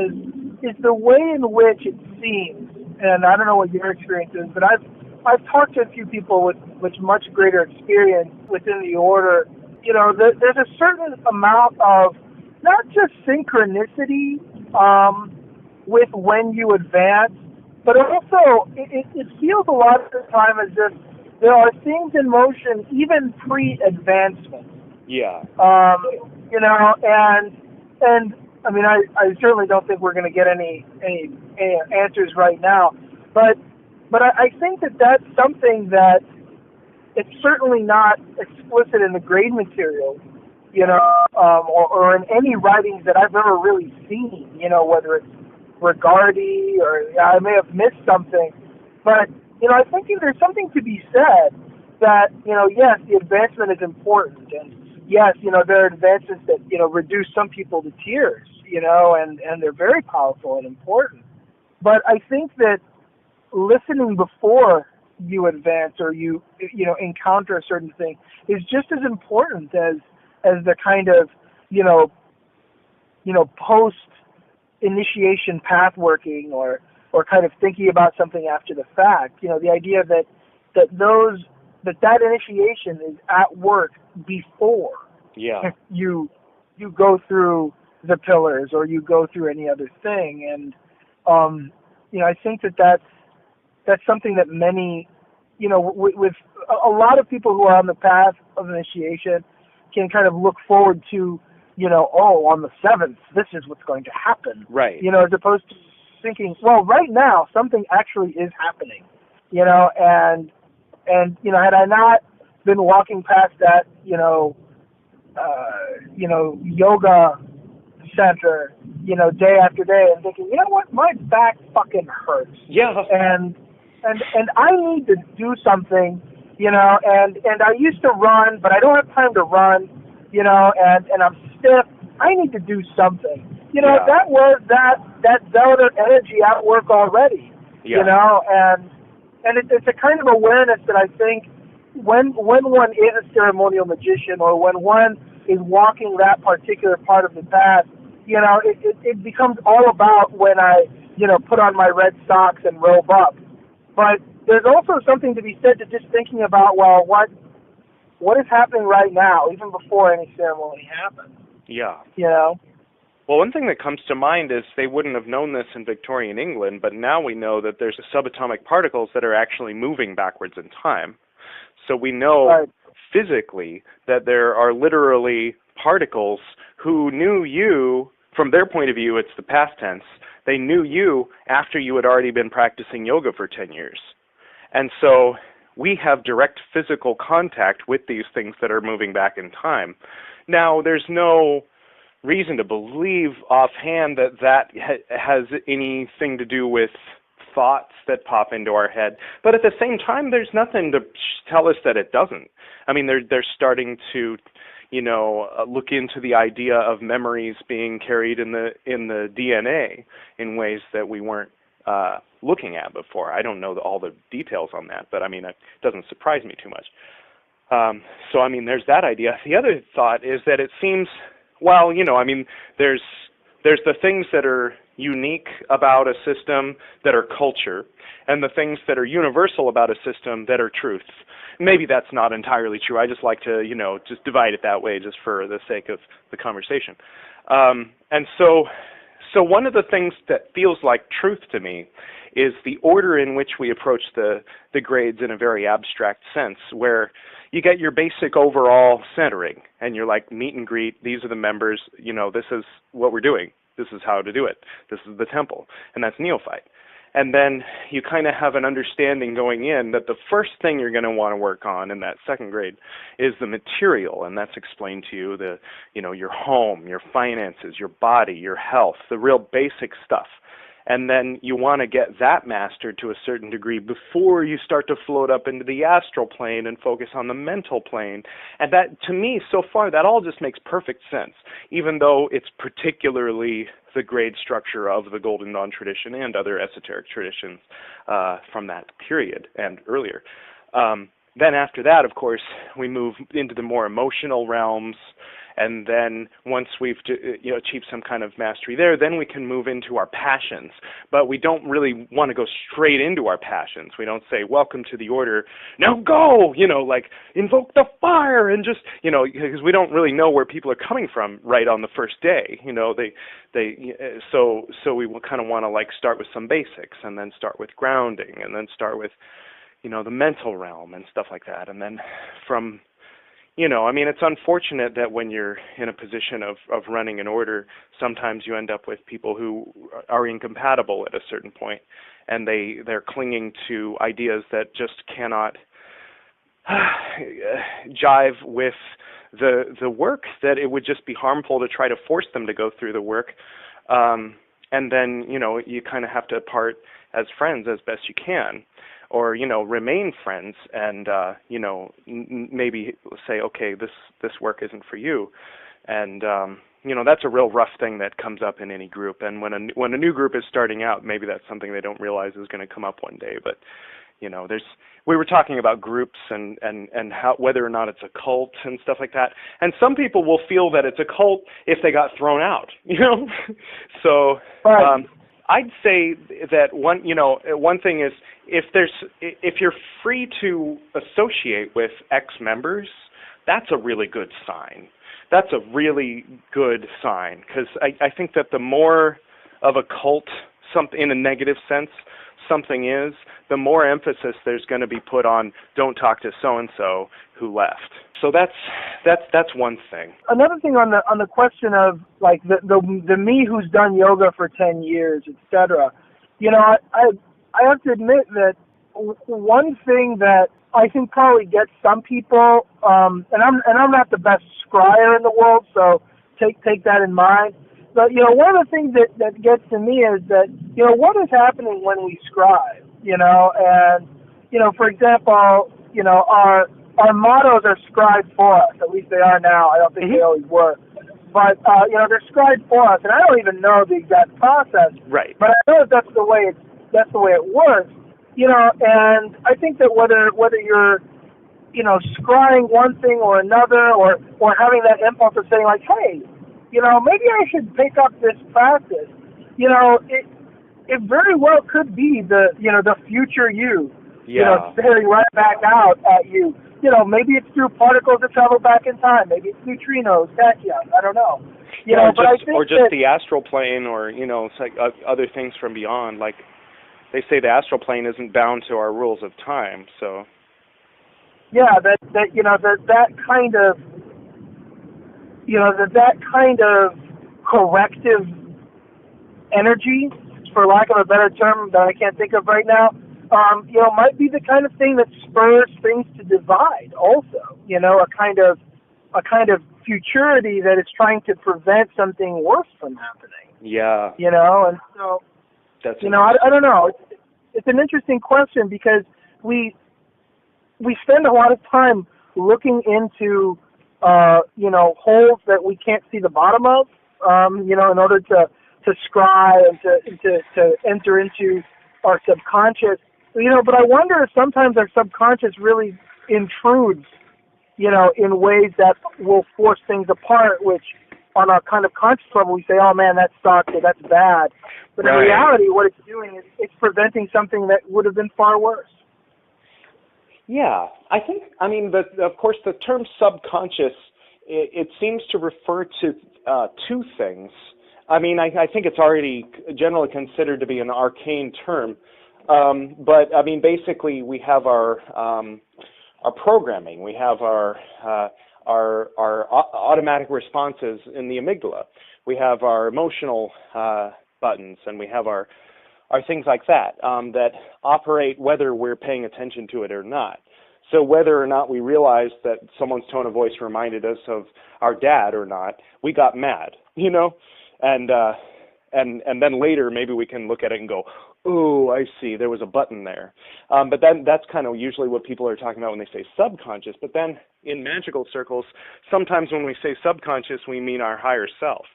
is the way in which it seems. And I don't know what your experience is, but I've talked to a few people with much greater experience within the order. You know, there's a certain amount of not just synchronicity with when you advance, but also it feels a lot of the time as if there are things in motion even pre-advancement. Yeah. You know, and I mean, I certainly don't think we're going to get any answers right now, but I think that that's something that it's certainly not explicit in the grade material, you know, or in any writings that I've ever really seen, you know, whether it's Regardi or I may have missed something, but, you know, I think there's something to be said that, you know, yes, the advancement is important, and yes, you know, there are advancements that, you know, reduce some people to tears, you know, and they're very powerful and important. But I think that listening before you advance or you know, encounter a certain thing is just as important as the kind of, you know, post initiation path working or kind of thinking about something after the fact. You know, the idea that initiation is at work before you go through the pillars or you go through any other thing. And you know, I think that's something that many, you know, with a lot of people who are on the path of initiation can kind of look forward to, you know, oh, on the 7th, this is what's going to happen. Right. You know, as opposed to thinking, well, right now, something actually is happening, you know, and you know, had I not been walking past that, yoga center, day after day, and thinking, you know what, my back fucking hurts. Yeah. And I need to do something, and I used to run, but I don't have time to run, and I'm stiff. I need to do something. That was that zealot energy at work already. And it's a kind of awareness that I think when one is a ceremonial magician, or when one is walking that particular part of the path, it becomes all about when I, put on my red socks and robe up. But there's also something to be said to just thinking about, well, what is happening right now, even before any ceremony happens. Yeah. Well, one thing that comes to mind is they wouldn't have known this in Victorian England, but now we know that there's subatomic particles that are actually moving backwards in time. So we know physically that there are literally particles who knew you, from their point of view, it's the past tense, they knew you after you had already been practicing yoga for 10 years. And so we have direct physical contact with these things that are moving back in time. Now, there's no reason to believe offhand that has anything to do with thoughts that pop into our head, but at the same time, there's nothing to tell us that it doesn't. I mean, they're starting to, look into the idea of memories being carried in the DNA in ways that we weren't looking at before. I don't know all the details on that, but I mean, it doesn't surprise me too much. So I mean, there's that idea. The other thought is that it seems, there's the things that are unique about a system that are culture, and the things that are universal about a system that are truth. Maybe that's not entirely true. I just like to, just divide it that way just for the sake of the conversation. And so one of the things that feels like truth to me is the order in which we approach the grades in a very abstract sense, where you get your basic overall centering, and you're like, meet and greet, these are the members, this is what we're doing. This is how to do it. This is the temple, and that's neophyte. And then you kind of have an understanding going in that the first thing you're going to want to work on in that second grade is the material, and that's explained to you, your home, your finances, your body, your health, the real basic stuff. And then you want to get that mastered to a certain degree before you start to float up into the astral plane and focus on the mental plane. And that, to me, so far, that all just makes perfect sense, even though it's particularly the grade structure of the Golden Dawn tradition and other esoteric traditions from that period and earlier. Then after that, of course, we move into the more emotional realms. And then once we've achieved some kind of mastery there, then we can move into our passions. But we don't really want to go straight into our passions. We don't say, welcome to the order, now go, invoke the fire, and just, because we don't really know where people are coming from right on the first day. So we kind of want to start with some basics, and then start with grounding, and then start with, the mental realm and stuff like that. And then from it's unfortunate that when you're in a position of running an order, sometimes you end up with people who are incompatible at a certain point, and they're clinging to ideas that just cannot jive with the work, that it would just be harmful to try to force them to go through the work. And then, you kind of have to part as friends as best you can. Or, remain friends and, maybe say, okay, this work isn't for you. And, that's a real rough thing that comes up in any group. And when a new group is starting out, maybe that's something they don't realize is going to come up one day. But, we were talking about groups and how, whether or not it's a cult and stuff like that. And some people will feel that it's a cult if they got thrown out, So, I'd say that one thing is, if you're free to associate with ex-members, that's a really good sign. That's a really good sign, because I think that the more of a cult, something in a negative sense, something is, the more emphasis there's going to be put on don't talk to so-and-so who left. So that's one thing. Another thing on the question of the me who's done yoga for 10 years, etc. I have to admit that one thing that I can probably get some people, and I'm not the best scryer in the world, so take that in mind. But one of the things that gets to me is that what is happening when we scribe, and for example, our mottos are scribed for us. At least they are now. I don't think they always were. But they're scribed for us, and I don't even know the exact process. Right. But I know that's the way it works. And I think that whether you're scrying one thing or another, or having that impulse of saying like, hey, maybe I should pick up this practice. It very well could be the future you. Staring right back out at you. Maybe it's through particles that travel back in time. Maybe it's neutrinos, tachyons. I don't know. Or just the astral plane, or it's like other things from beyond. Like they say, the astral plane isn't bound to our rules of time. So. Yeah, that kind of corrective energy, for lack of a better term that I can't think of right now, might be the kind of thing that spurs things to divide. Also, a kind of futurity that is trying to prevent something worse from happening. Yeah. And so that's I don't know. It's an interesting question, because we spend a lot of time looking into holes that we can't see the bottom of, in order to scry and to enter into our subconscious. But I wonder if sometimes our subconscious really intrudes, in ways that will force things apart, which on a kind of conscious level we say, oh man, that sucks, or that's bad. But in reality, what it's doing is it's preventing something that would have been far worse. Yeah, of course, the term subconscious, it seems to refer to two things. I think it's already generally considered to be an arcane term. But basically, we have our programming. We have our automatic responses in the amygdala. We have our emotional buttons, and we have our things like that that operate whether we're paying attention to it or not. So whether or not we realized that someone's tone of voice reminded us of our dad or not, we got mad, and then later maybe we can look at it and go, oh, I see, there was a button there. But then that's kind of usually what people are talking about when they say subconscious. But then in magical circles, sometimes when we say subconscious, we mean our higher self,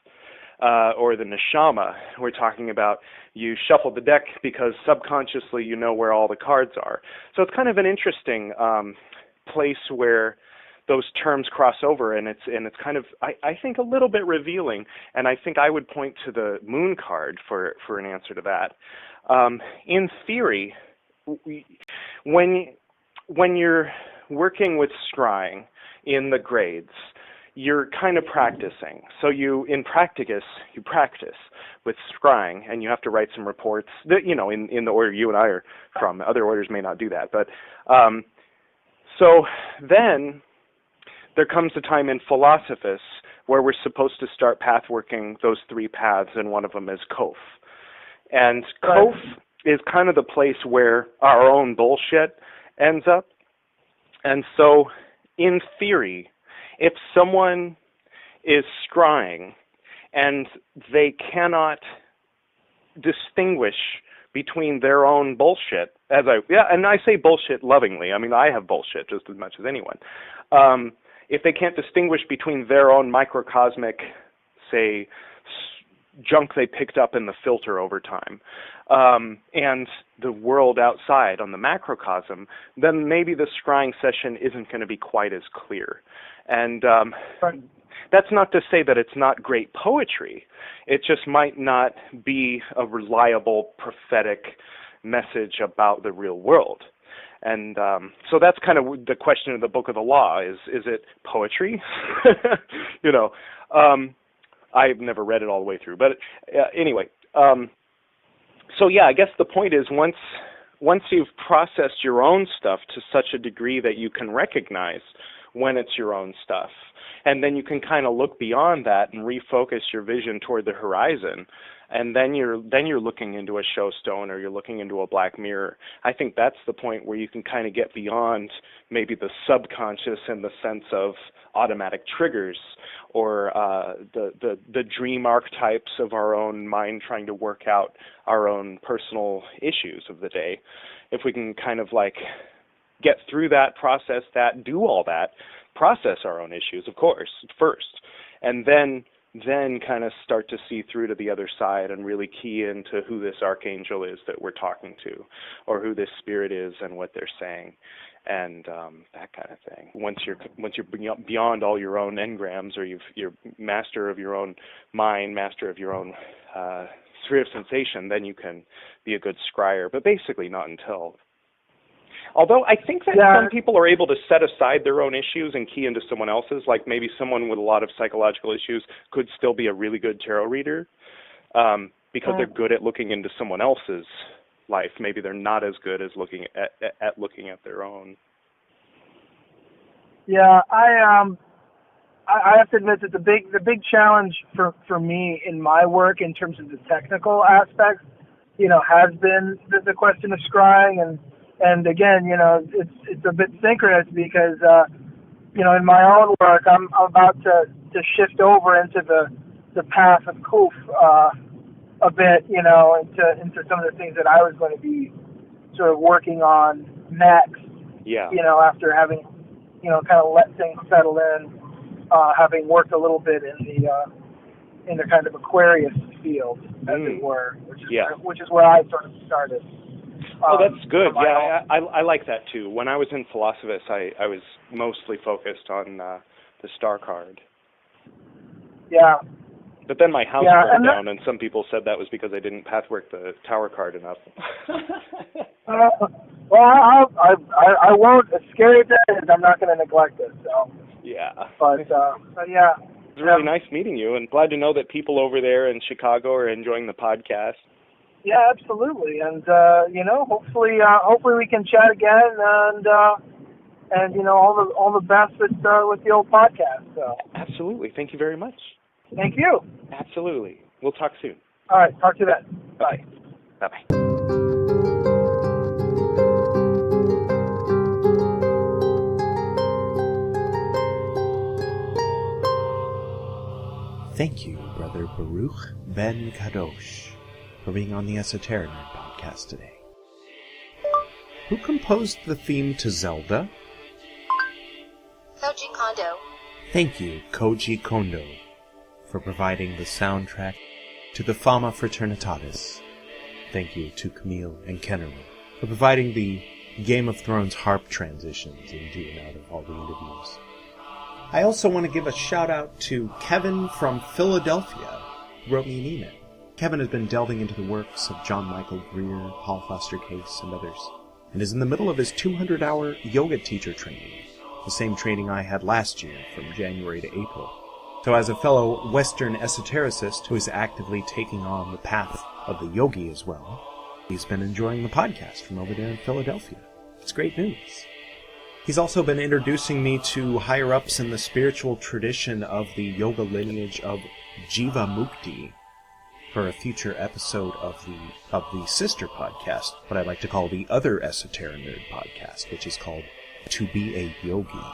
or the neshama. We're talking about you shuffle the deck because subconsciously you know where all the cards are. So it's kind of an interesting place where those terms cross over, and it's kind of, I think, a little bit revealing. And I think I would point to the moon card for an answer to that. In theory, when you're working with scrying in the grades, you're kind of practicing. So in practice with scrying, and you have to write some reports that, in the order you and I are from. Other orders may not do that. But so then there comes a time in Philosophus where we're supposed to start path working those three paths, and one of them is Kof. And Kof is kind of the place where our own bullshit ends up. And so, in theory, if someone is scrying and they cannot distinguish between their own bullshit, and I say bullshit lovingly. I have bullshit just as much as anyone. If they can't distinguish between their own microcosmic, say, junk they picked up in the filter over time, and the world outside on the macrocosm, then maybe the scrying session isn't going to be quite as clear. And that's not to say that it's not great poetry. It just might not be a reliable prophetic message about the real world. And so that's kind of the question of the Book of the Law, is it poetry? I've never read it all the way through. But anyway, so yeah, I guess the point is once you've processed your own stuff to such a degree that you can recognize when it's your own stuff. And then you can kind of look beyond that and refocus your vision toward the horizon. And then you're looking into a show stone, or you're looking into a black mirror. I think that's the point where you can kind of get beyond maybe the subconscious in the sense of automatic triggers, or the dream archetypes of our own mind trying to work out our own personal issues of the day. If we can kind of like get through that, process that, do all that, process our own issues, of course, first, and then kind of start to see through to the other side and really key into who this archangel is that we're talking to, or who this spirit is and what they're saying, and that kind of thing. Once you're beyond all your own engrams, or you're master of your own mind, master of your own sphere of sensation, then you can be a good scryer, but basically not until. Although I think that some people are able to set aside their own issues and key into someone else's, like maybe someone with a lot of psychological issues could still be a really good tarot reader, because they're good at looking into someone else's life. Maybe they're not as good as looking at their own. Yeah, I have to admit that the big challenge for me in my work in terms of the technical aspects, has been the question of scrying. And again, it's a bit synchronous because, in my own work, I'm about to shift over into the path of Kuf a bit, into some of the things that I was going to be sort of working on next. Yeah. After having, kind of let things settle in, having worked a little bit in the kind of Aquarius field, as it were, which is where I sort of started. Oh, that's good. Yeah, I like that too. When I was in Philosophus, I was mostly focused on the star card. Yeah. But then my house burned down, and some people said that was because I didn't pathwork the tower card enough. Well, I won't. As scary as that is, I'm not going to neglect it. So. Yeah. But yeah. It was really nice meeting you, and glad to know that people over there in Chicago are enjoying the podcast. Yeah, absolutely, and hopefully we can chat again, and all the best with the old podcast. So. Absolutely, thank you very much. Thank you. Absolutely, we'll talk soon. All right, talk to you then. Bye. Bye. Thank you, Brother Baruch Ben Kadosh, for being on the Esoterinerd podcast today. Who composed the theme to Zelda? Koji Kondo. Thank you, Koji Kondo, for providing the soundtrack to the Fama Fraternitatis. Thank you to Camille and Kennerly for providing the Game of Thrones harp transitions into and out of all the interviews. I also want to give a shout out to Kevin from Philadelphia, who wrote me an email. Kevin has been delving into the works of John Michael Greer, Paul Foster Case, and others, and is in the middle of his 200-hour yoga teacher training, the same training I had last year from January to April. So as a fellow Western esotericist who is actively taking on the path of the yogi as well, he's been enjoying the podcast from over there in Philadelphia. It's great news. He's also been introducing me to higher-ups in the spiritual tradition of the yoga lineage of Jiva Mukti for a future episode of the sister podcast, what I like to call the other Esoterinerd podcast, which is called To Be a Yogi.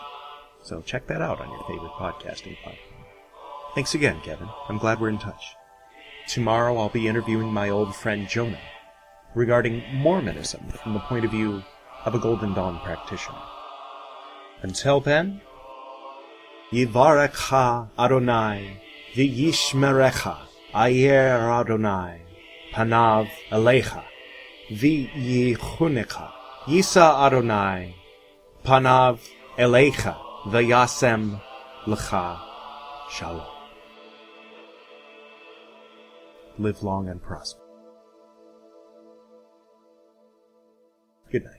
So check that out on your favorite podcasting platform. Thanks again, Kevin. I'm glad we're in touch. Tomorrow I'll be interviewing my old friend Jonah regarding Mormonism from the point of view of a Golden Dawn practitioner. Until then, Yivarecha Adonai v'yishmerecha ayer Adonai panav elecha v'yichunecha yisa Adonai panav elecha v'yasem lecha shalom. Live long and prosper. Good night.